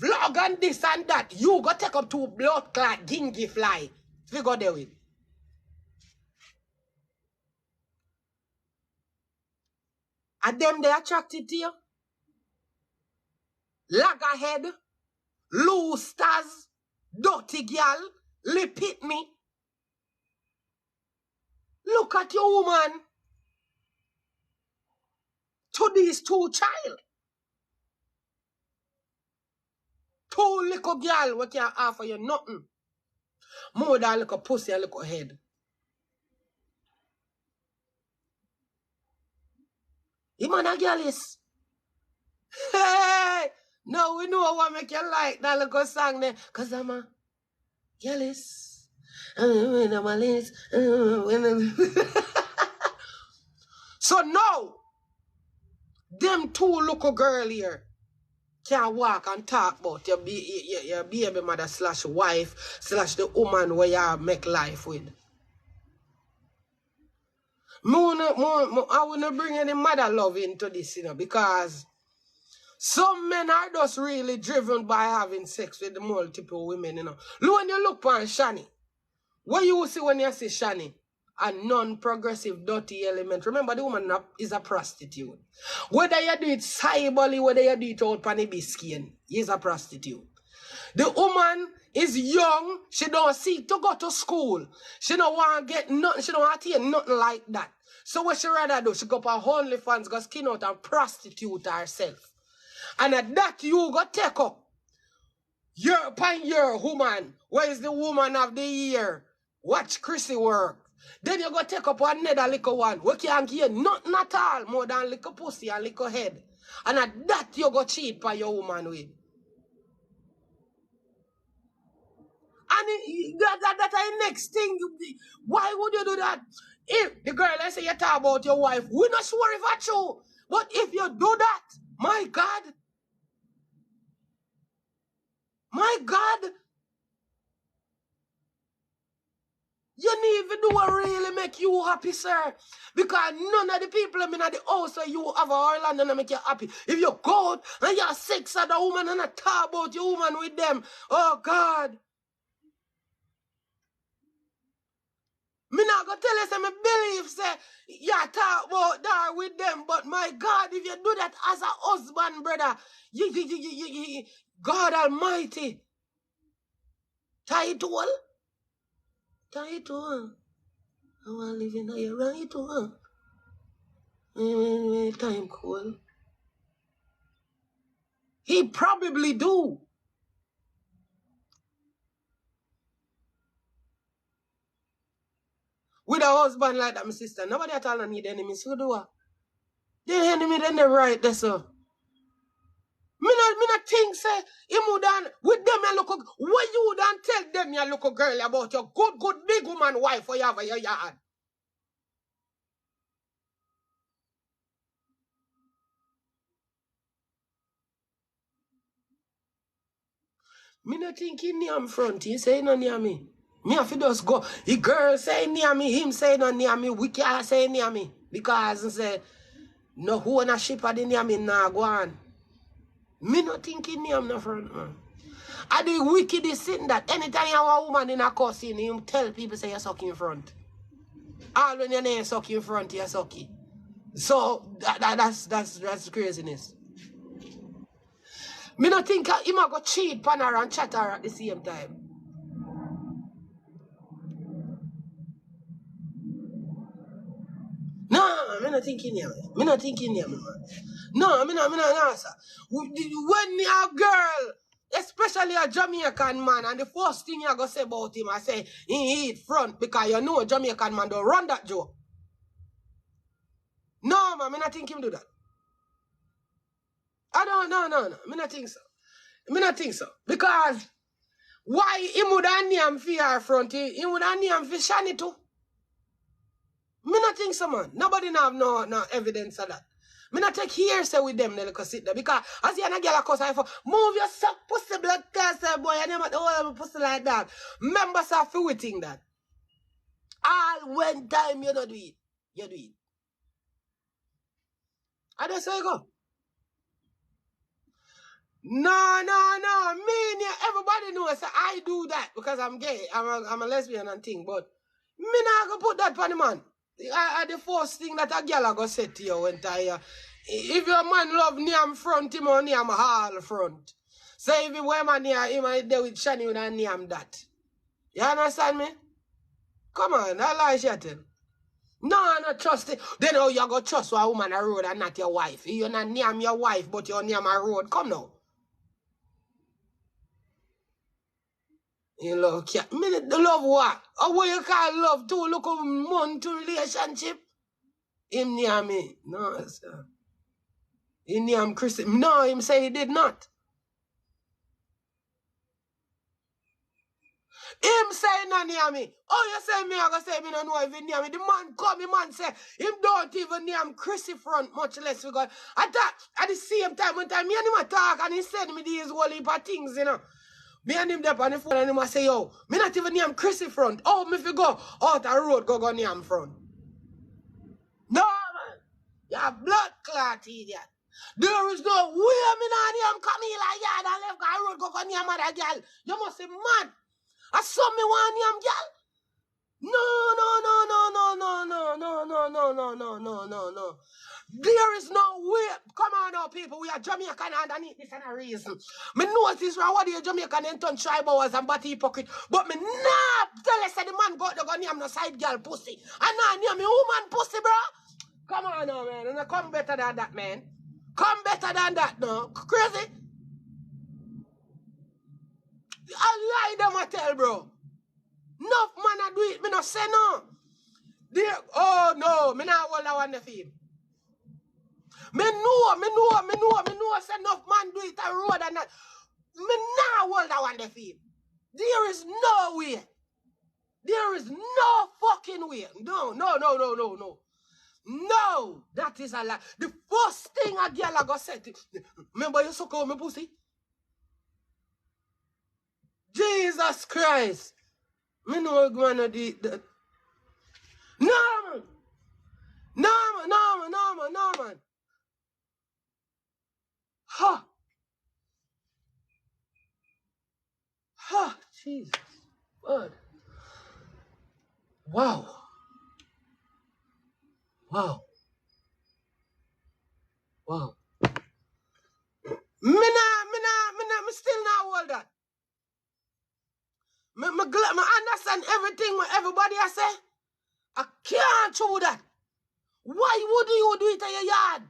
vlog and this and that. You go take up 2 blood clot gingy fly. We go there with. Are them they attracted to you? Laggerhead, loose stars, dirty girl, lip hit me. Look at your woman. To these 2 child. 2 little girl what can offer you nothing. More than little pussy and little head. Him and a girl is. Hey! No, we know what make you like that little song there. Cause I'm a girl is. So now, them two little girl here can walk and talk about your baby mother / wife / the woman where you make life with. I wouldn't bring any mother love into this, you know, because some men are just really driven by having sex with multiple women, you know. Look, when you look on Shani, what you see when you see Shani? A non-progressive, dirty element. Remember, the woman is a prostitute. Whether you do it cyberly, whether you do it out on the biscuit, is a prostitute. The woman is young. She don't seek to go to school. She don't want to get nothing. She don't want to hear nothing like that. So what she rather do? She go up on OnlyFans, go skin out and prostitute herself. And at that, you go take up your woman. Where is the woman of the year? Watch Chrissy work. Then you go take up another little one. We can't get nothing at all more than little pussy and little head. And at that, you go cheat by your woman with. And that's the next thing. Why would you do that? If the girl, let's say you talk about your wife, we're not sure if that's true. But if you do that, my God, you need to do what really make you happy, sir. Because none of the people in the house that you have Ireland and make you happy. If you go out and you have sex with a woman and talk about your woman with them, oh God. Me not gonna tell you, say, me believe, say, you talk about that with them, but my God, if you do that as a husband, brother, God Almighty, title. I want to live in a right one. Time cool. He probably do. With a husband like that, my sister, nobody at all need enemies. Who do what? The enemy, then they right there, sir. Me not think, say, you done with them, you look, what you done tell them, you look a girl about your good big woman wife for you have your yard? Me not think he near me front, he say no near me. Me have to just go. The girl say near me, him say no near me, we can't say near me. Because he say, no ownership of the near me nah go on. Me not think he near me no front, man. I the wickedest thing that anytime you have a woman in a cussing, you tell people say you're sucking in front. All when your name suck in front, you're sucky. So that's craziness. Me not think he might go cheat pan her and chat her at the same time. No, me not thinking here. Me not thinking here, man. No, me not answer. When a girl, especially a Jamaican man, and the first thing you go say about him, I say, he eat front because you know a Jamaican man don't run that joke. No, man, me not think him do that. I don't, no. Me not think so. Me not think so. Because why he would have name for her front, he would have name for Shani too. Me not think so, man. Nobody have no evidence of that. Me not take hearsay with them, they look sit there. Because as you and a girl cause I for move your suck pussy blood cancer, boy, and them at all pussy like that. Members are fitting that. All when time you don't do it. You do it. I just say go. No. Me, everybody knows that I do that because I'm gay. I'm a lesbian and thing, but me not gonna put that on the man. The first thing that a girl go say to you when if your man love name front him or name hall front. So if you wear man near him and there with Shani with a name that. You understand me? Come on, I lie shitting. No, not trust it. Then how you go trust a woman a road and not your wife? You not name your wife, but you name a road. Come now. You love cat. Minute the love what? Or what you call love too? Look a month to relationship. Him near me. No, sir. He named Chrissy. No, him say he did not. Him say no near me. Oh, you say me, I gonna say me no know if he near me. The man come, the man say, him don't even name Chrissy front, much less we got. At the same time, one time me and him talk and he said me these whole heap of things, you know. Me and him there on the phone and him a say, yo, me not even name Chrissy front. Oh, me if you go out the road, go name front. No, man. You're blood clot, idiot. There is no way me not name Camila yard and left the road, go name other girl. You must be mad. I saw me one name girl. No. There is no way. Come on now, people. We are Jamaican underneath this and a reason. Me notice what the Jamaican and turn tribals and body hypocrite. But me nah tell us that the man got the gun name no side girl pussy. And now name me woman pussy, bro. Come on now, man. And come better than that, man. Come better than that, no. Crazy. I lie them I tell, bro. Enough man I do it. Me not say no. There, oh no, me not hold that one for him. Me know, say enough man do it a road and that. Me not hold that one for him. There is no way. There is no fucking way. No. No, that is a lie. The first thing a girl I go say to, remember you suck out my pussy? Jesus Christ. Me know I'm gonna do that. No, man. No, man. Ha. Jesus. God. Wow. Me still not hold that. Me understand everything what everybody I say. I can't show that. Why would you do it in your yard?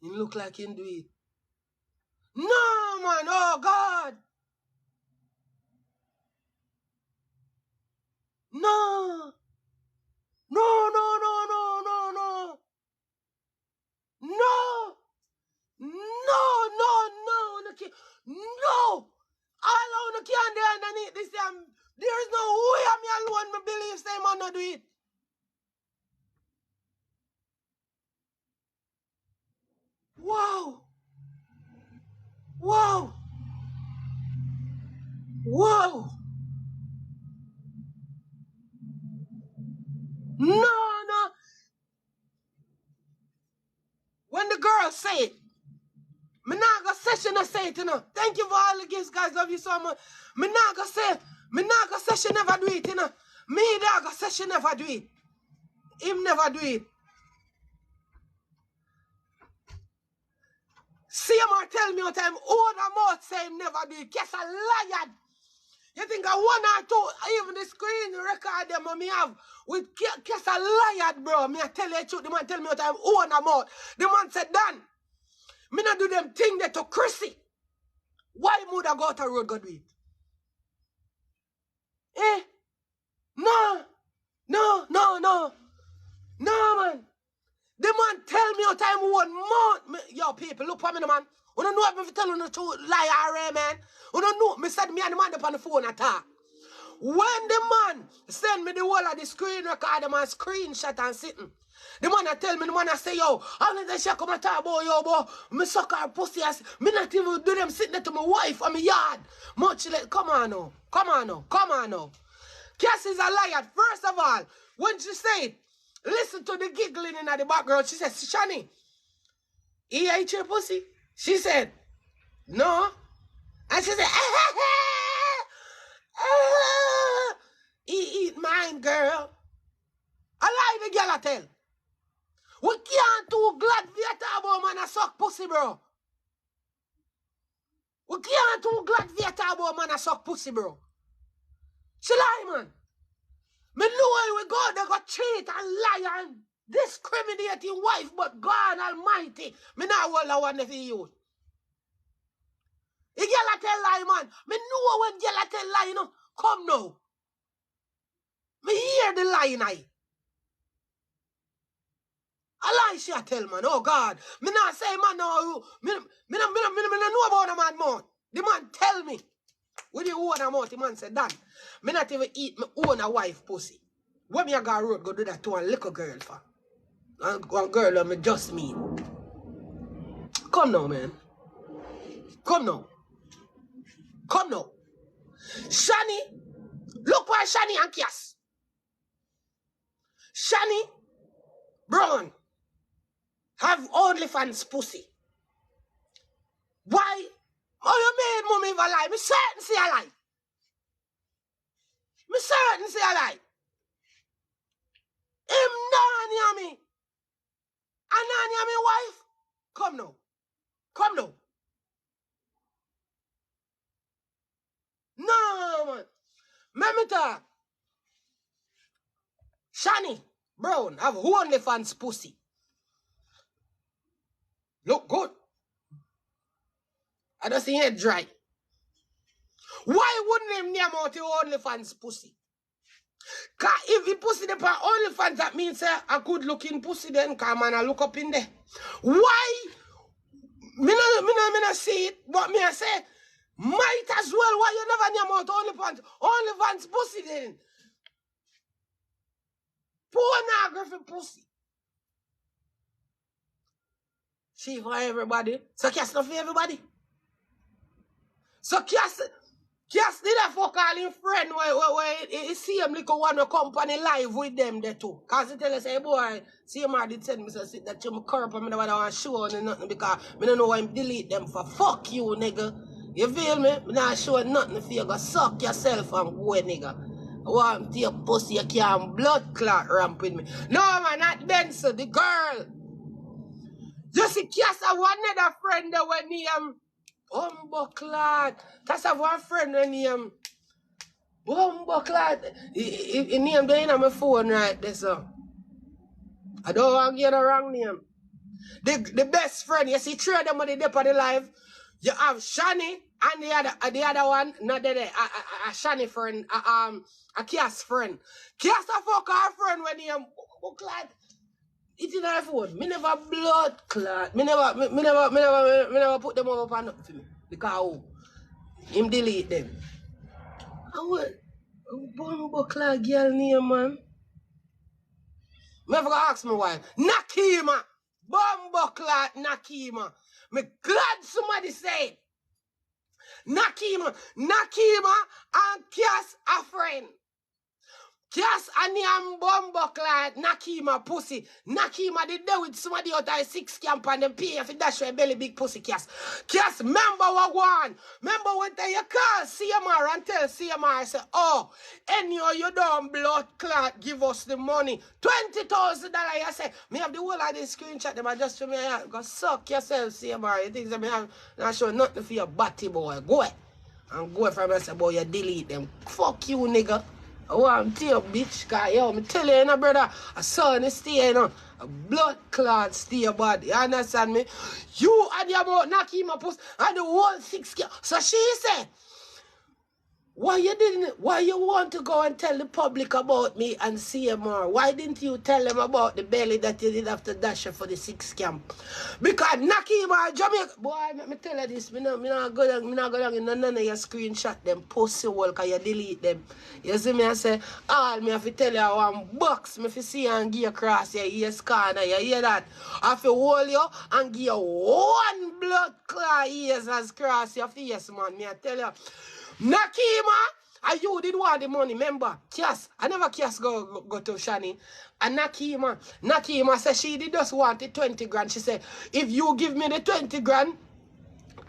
You look like you do it. No, man. Oh, God. No. No. All on the can there underneath this. There is no way I'm alone. Me believe say man not do it. Wow. No. When the girl say it, me not gonna say she not say it, you know. Thank you for all the gifts, guys. Love you so much. Me not gonna say she never do it, you know. Me not gonna say she never do it. Him never do it. C.M.r tell me all time, all the mouth say him never do it. Guess a liar. You think I one or two, even the screen record them and me have with guess a liar, bro. Me I tell you the truth. The man tell me all time, all the mouth. The man said, Dan, me not do them thing there to Chrissy. Why would I go to road go do it? Eh? No, man. The man tell me all time 1 month. Yo, people, look for me, man. You don't know if I'm telling the truth, liar, man. You don't know. Me said me and the man up on the phone attack. When the man send me the whole of the screen record, the man screenshot and sitting. The man I tell me, the man I say, yo, how did they come and talk about yo, boy? Me suck her pussy as me not even do them sitting there to my wife on my yard. Much like, come on now. Cass is a liar. First of all, when she said, listen to the giggling in the background, she said, Shani, he ate your pussy? She said, no. And she said, he eat mine, girl. I lie the girl I tell. We can't too glad for talk about man a suck pussy, bro. We can't too glad for talk about man a suck pussy, bro. She lie, man. Me know we go there go cheat and lie and discriminate your wife, but God Almighty, me not hold that one for you. The girl a tell lie, man. Me know when girl a tell lie, you know. Come now. Me hear the lie now. A lie she a tell, man. Oh, God. Me not say, man, no. Me no know about a man, man. The man tell me. When you own a mouth, the man said, Dan, me not even eat my own a wife pussy. When me a go road, go do that to a little girl for? One girl that me just mean. Come now, man. Come now. Come now. Shani, look why Shani and Kias. Shani Brown have OnlyFans pussy. Why? Oh, you made mommy even lie. Me certain say a lie. Me certain say a lie. Him nah near me. And nah near me wife. Come now. Come now. No, man. Let me talk. Shani Brown have OnlyFans pussy. Look good. I don't see it dry. Why wouldn't him name out the OnlyFans pussy? Cause if he pussy the part OnlyFans, that means a good looking pussy then come and I look up in there. Why? Me no see it, but me I say, might as well why you never name out OnlyFans pussy then. Pornography pussy. She for everybody. So Cass not for everybody. So Cass did a fuck all in friend where he see him like one company live with them there too. Cause he tell us, hey boy, C.M.r did send me so sit that you curb and me never want to show nothing because me don't know why him delete them for. Fuck you, nigga. You feel me? Me not show nothing for you. Go suck yourself and go, nigga. I want to your pussy, you can't blood clot ramp with me. No man, not Benson, the girl. You see, Cass have one other friend that when he Bumbleclad. That's have one friend when he Bumbleclad. He named the on my phone right there, so. I don't want to get the wrong name. The best friend, you see, three of them on the dip of the live. You have Shani and the other one, not there, a Shani friend, a Cass friend. Cass a fuck our friend when he Bumbleclad. It's in our phone. Me never blood clot. Me never put them up on nothing for me. Because him delete them. I what? Bumbo clot girl name, man. Me never ask me why. Nakima. Bumbo clot Nakima. Me glad somebody said. Nakima and Cass a friend. Cass and him Bumbleclad Nakima pussy. Nakima did there with somebody out of 6 camp and them pay if dash your belly big pussy Cass. Cass, remember what one? Remember when you call C.M.r and tell C.M.r say, oh, anyhow you don't blood clot, give us the money. $20,000 I say, me have the whole of this screenshot them and just for me go suck yourself, C.M.r. You think that me have not show nothing for your body boy. Go ahead. And go from me say, boy, you delete them. Fuck you, nigga. I want to tell you, bitch, cause yo, me tell you, brother, a son stay, a blood clot stay body, you understand me? You and your mouth knock him a puss, and the whole 6 girl. So she said, why you want to go and tell the public about me and C.M.r? Why didn't you tell them about the belly that you did after dash for the 6 camp? Because Nakima Jamaica, boy, let me tell you this, me not go down in none of your screenshot them pussy hole cause you delete them. You see me I say, all me have to tell you one box, me have to see you and give you across your ears corner, you hear that? I have to hold you and give you one blood clot ears as cross your face, man, me I tell you. Nakima, and you did want the money, remember? Cass, I never Cass go to Shani. And Nakima said she did just want the 20 grand. She said, if you give me the 20 grand,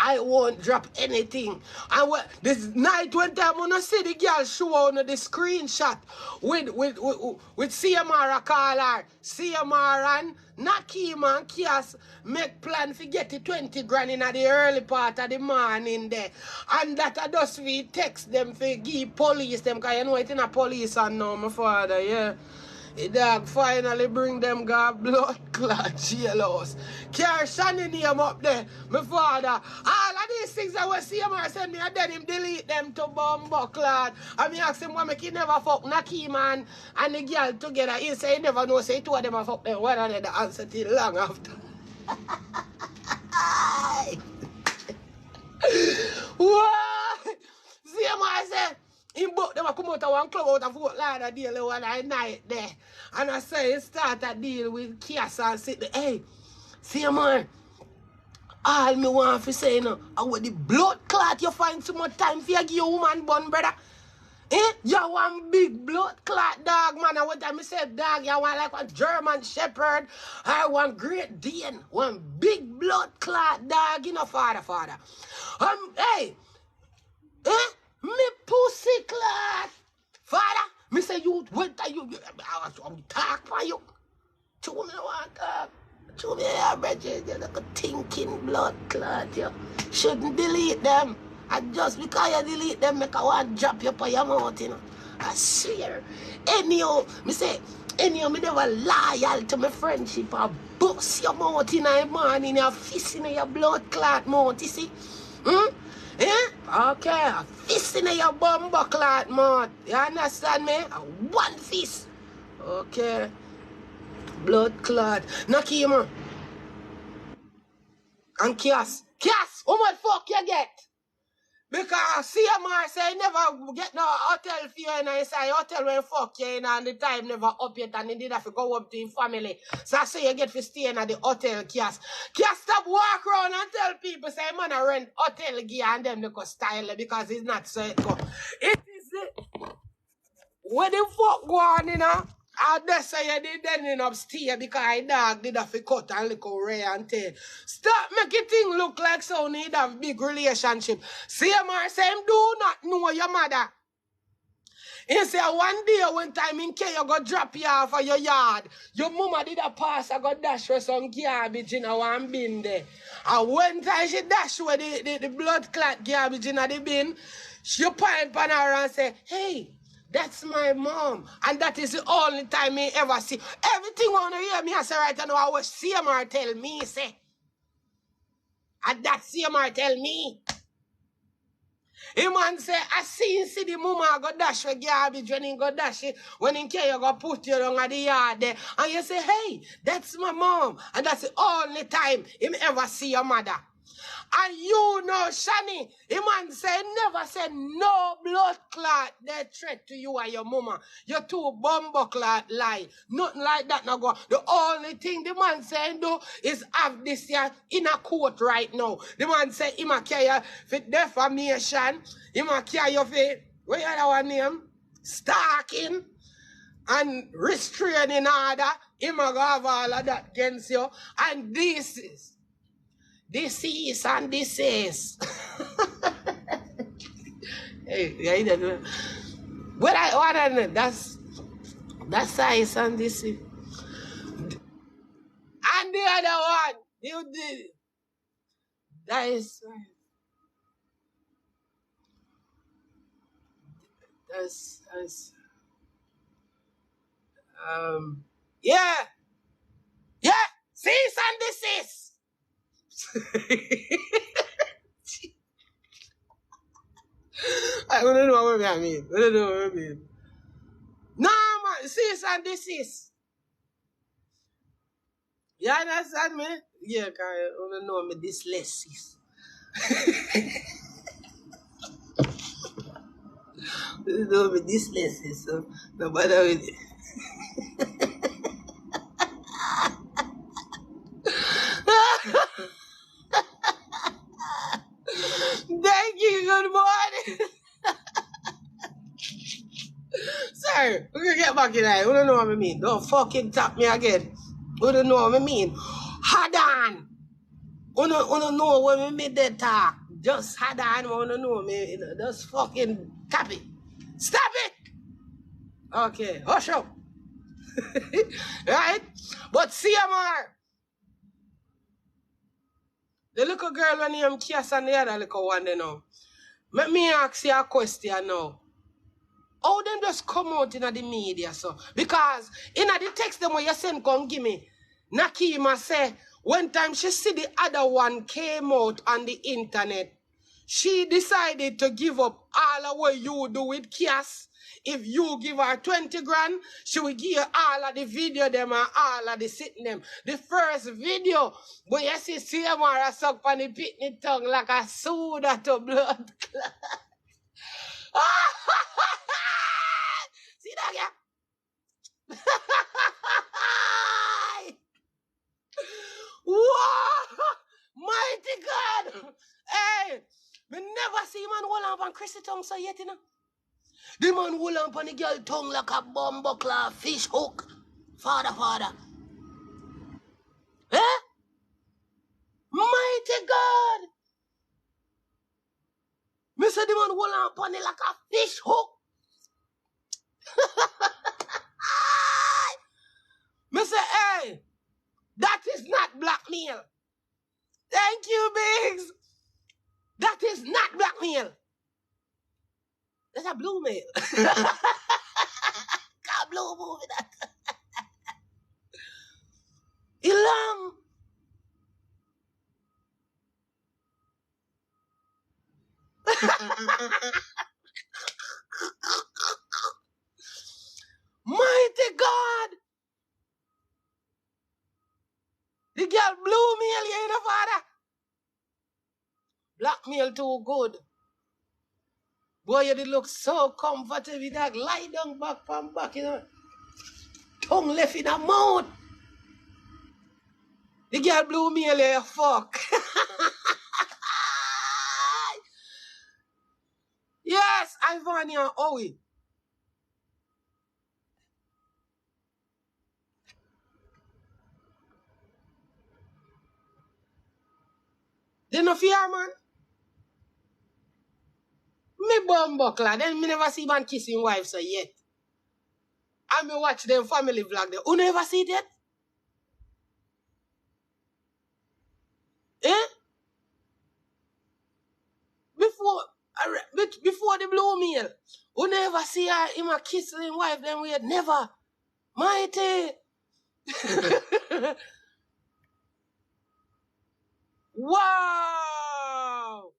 I won't drop anything. And this night when time when I see the girl show on the screenshot with C.M.r I call her. C.M.r and Nakima and Cass make plan to get the 20 grand in the early part of the morning there. And that I just we text them for give police them because you know it in a police and now my father, yeah. The dog finally bring them God blood clot jailhouse. Carry Shani name up there. My father. All of these things I was C.M.r send me, and then him delete them to Bumbuckland. And me ask him why make he never fuck Naki man and the girl together. He say he never know, say two of them a fuck them. One another answer till long after. What? C.M.r say, him book them a come out of one club out of Fort Lauderdale deal one night there. And I say he start a deal with Kias and sit there. Hey, C.M.r, all me want to say now, I want the blood clot you find so much time for you give your woman bun, brother. Eh? You want big blood clot dog, man. And what time I say dog, you want like a German Shepherd or one Great Dane. One big blood clot dog, you know, father. Hey, me pussy clot. Father, me say you, what are you, I'm talk for you. Two me want talk. Two me here, brethren, you're like a thinking blood clot, you shouldn't delete them. And just because you delete them, make I want to drop you up on your mouth, you know. I swear. Anyhow, me say, anyhow, me never loyal to my friendship. I bust your mouth in the morning, your fist in your blood clot mouth, you see? Yeah? Okay, a fist in your bumbo clot mouth. You understand me? One fist. Okay. Blood clot. Now, C.M.r. And Kias, how much fuck you get? Because C.M.r say never get no hotel for you and I say hotel when fuck you and the time never up yet and he did have to go up to his family. So I say you get for staying at the hotel, Kias. Kias stop walk around and tell people say man I rent hotel gear and them they go style it because it's not so it go. It is it. Where the fuck go on, you know? I just say you did then upstairs because I dog did have to cut and look ray and tail. Stop making things look like so need have big relationship. C.M.r say him do not know your mother. He say one day one time in K you go drop you off of your yard. Your mama did a pass I go dash for some garbage in one bin there. And one time she dash with the blood clot garbage in the bin, she point on her and say, hey, that's my mom. And that is the only time me ever see. Everything want to hear me I say right now I was C.M.r tell me, say. And that C.M.r tell me. Him man say, I see the mama go dash for garbage when he go dash it. When he care you go put you down at the yard there. And you say, hey, that's my mom. And that's the only time him ever see your mother. And you know, Shani, him man say, never said no blood clot that threat to you and your mama. You two bumbo clot lie. Nothing like that no go. The only thing the man saying do is have this here in a court right now. The man say, him a carry you for defamation. Him a carry you for, what you have one name? Stalking and restraining order. Him a go have all of that against you. And this is and this is. Hey, yeah, what I know, that's size and this is. And the other one, you did. That is that's yeah. Cease and desist. I don't know what I mean. I don't know what I mean. No, man, cease and desist. You understand me? Yeah, because I don't know me dyslexic. I don't know me dyslexic, so no matter with it. Thank you, good morning. Sir, we're gonna get back in there. You don't know what I mean. Don't fucking tap me again. You don't know what I mean. Hold on. You don't know when we made that talk. Just hold on. You don't know me. Just fucking tap it. Stop it. Okay, hush up. Right? But C.M.r, the little girl when you kiss and the other little one, you know. Let me ask you a question now. How them just come out in the media, so? Because in the text them when you send come give me, Nakima say, one time she see the other one came out on the internet She decided to give up all of what you do with Cass. If you give her 20 grand, she will give you all of the video them and all of the sitting them. The first video, but you see C.M.r suck on the pitney tongue like a soda to blood clot. See that, yeah? Whoa! Mighty God! Hey! Me never see man hold on Chrissy tongue so yet, you know. The man hold on the girl tongue like a bumbuckler fish hook. Father. Eh? Mighty God! Me say the man hold on it like a fish hook. Me say, hey, that is not blackmail. Thank you, Biggs. That is not blackmail. That's a blue mail. Got blue movie that. Ilam. Mighty God. The girl blue mail, you know, father. Blackmail too good. Boy, you did look so comfortable with that. Lie down back from back, you know. Tongue left in her mouth. The girl blue mail, you fuck. Yes, Ivania and Owie. They no fear, man. Me bumbuckler, then me never see man kissing wives so yet. I me watch them family vlog there. You never see that? Eh? Before the blue meal, you never see her him a kissing wife them weird. Never. Mighty. Wow.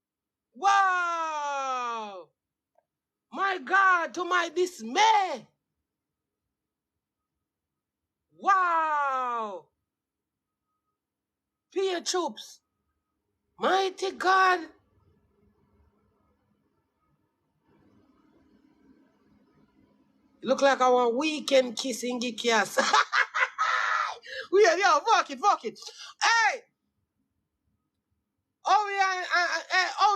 Wow. My God, to my dismay. Wow. Peer troops. Mighty God. Look like our weekend kissing geekias. Weird, yo, fuck it. Hey!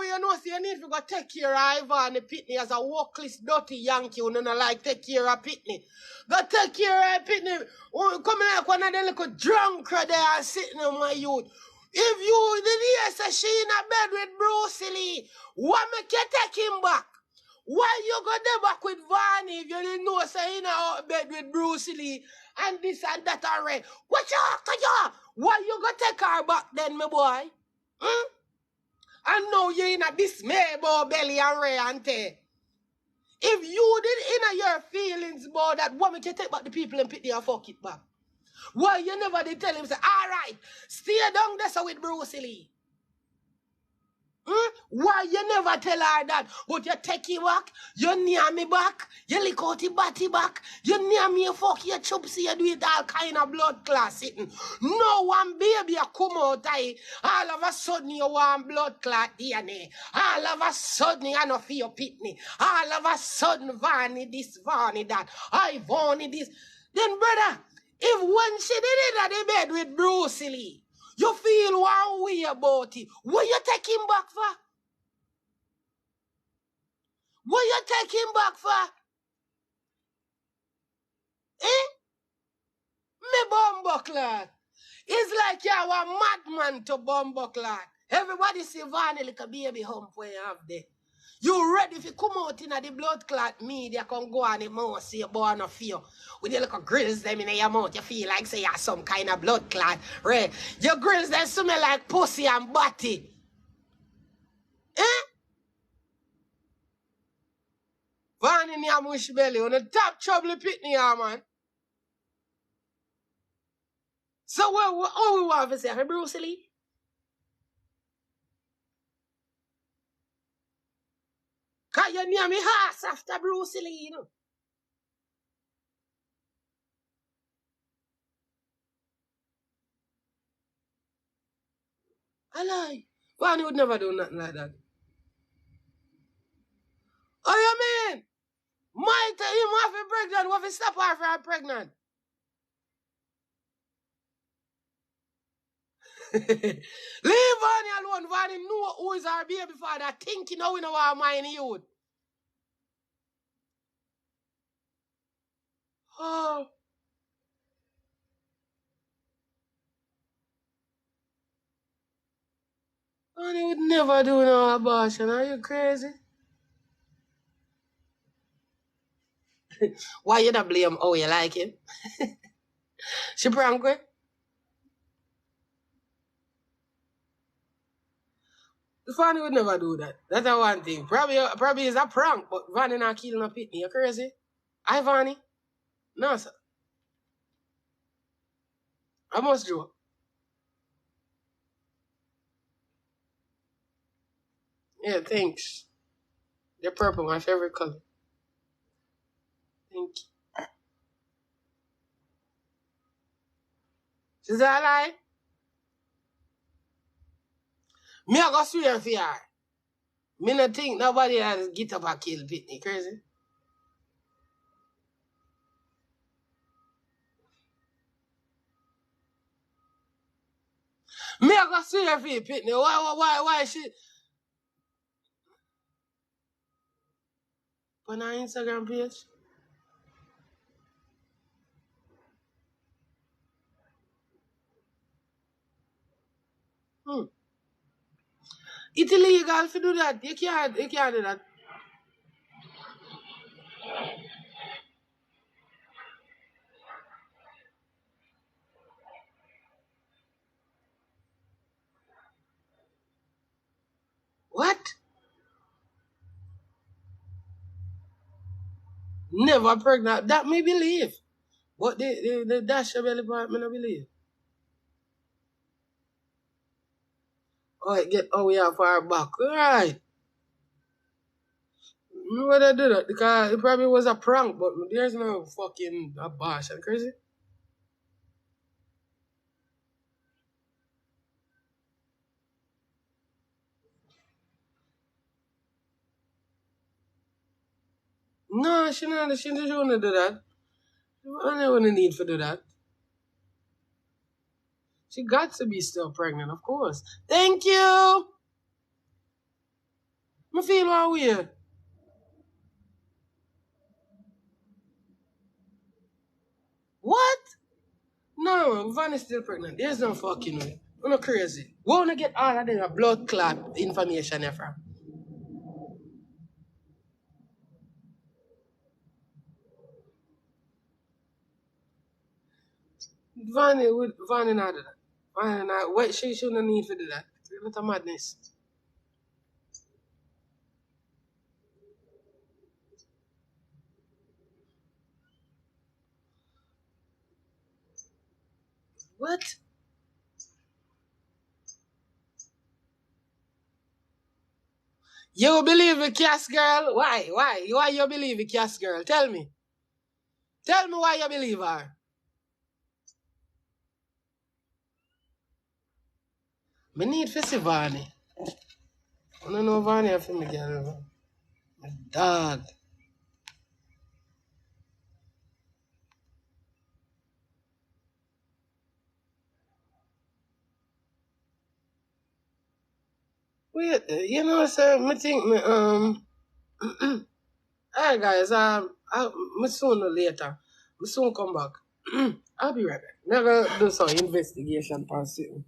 You know, see, you need to go take care of Ivan the Pitney as a workless, dirty Yankee who don't like take care of Pitney. Go take care of Pitney. Come like one of the little drunk there sitting on my youth. If you did hear say she in a bed with Bruce Lee, what make you take him back? Why you go there back with Varney if you didn't know say in a bed with Bruce Lee and this and that already? What you? Why you go take her back then, my boy? Hmm? And now you're in a dismay about belly and Ray and Tay. If you did in your feelings about that, why make you take back the people and pick their fuck it back? Why you never did tell him, say, all right, stay down there so with Bruce Lee? Why you never tell her that? But you take it back, you near me back, you lick out the body back, you near me, you fuck your chubs, you do it all kind of blood clot sitting. No one baby you come out I all of a sudden you want blood clot DNA. All of a sudden you know for your pitney. All of a sudden Varney this, Varney that. I Varney this. Then brother, if when she did it at the bed with Bruce Lee, you feel one way about it. What you take him back for? What you take him back for? Eh? Me bumbuckler. It's like you are a madman to bumbuckler. Everybody see Varney like a baby hump where you have there. You ready if you come out in the blood clot media, can go on the mouth, see you born of fear. With your little grills them in your mouth, you feel like say you have some kind of blood clot. Right? Your grills them smell like pussy and body. Eh? Van in your mush belly, on the top trouble pitney here, man. So what we want to say, Bruce Lee? Cause you name me horse after Bruce Lee, you know. I lie. Vanny would never do nothing like that. Oh, you mean? My tell him what if pregnant, what if stop her for her pregnant? Leave Vanny alone. Vanny know who is our baby father. Thinking how we know our mind youth. Oh. Vanny would never do no abortion. Are you crazy? Why you not blame how you like him? She prank with? Vanny would never do that. That's the one thing. Probably is a prank, but Vanny not killing a pitney. You crazy? I Vanny? No, sir. I must joke. Yeah, thanks. They're purple, my favorite color. Thank you. Is that a lie? Me I go swear for her. Me not think nobody has get up and kill Pitney. Crazy? Me I go swear for you, Pitney. Why she... On her Instagram page? It's illegal to do that. You can't do that. What? Never pregnant. That me believe. But the dash your belly part, me not believe. Oh, it get we have for her back. Right. Me would have do that because it probably was a prank, but there's no fucking abortion. Crazy? No, she shouldn't do that. I never need to do that. She got to be still pregnant, of course. Thank you. I feel all weird. What? No, Van is still pregnant. There's no fucking way. I'm not crazy. We want to get all of the blood clot information here from. Van not do that. Van not. What she shouldn't need to do that. It's a lot of madness. What? You believe a Cass girl? Why? Why you believe a Cass girl? Tell me. Tell me why you believe her. Me need to see Vani. I don't know Vani for me, girl. My dog. Wait, you know, sir, me think me, alright guys, me soon or later. Me soon come back. I'll be right back. Never do some investigation per se.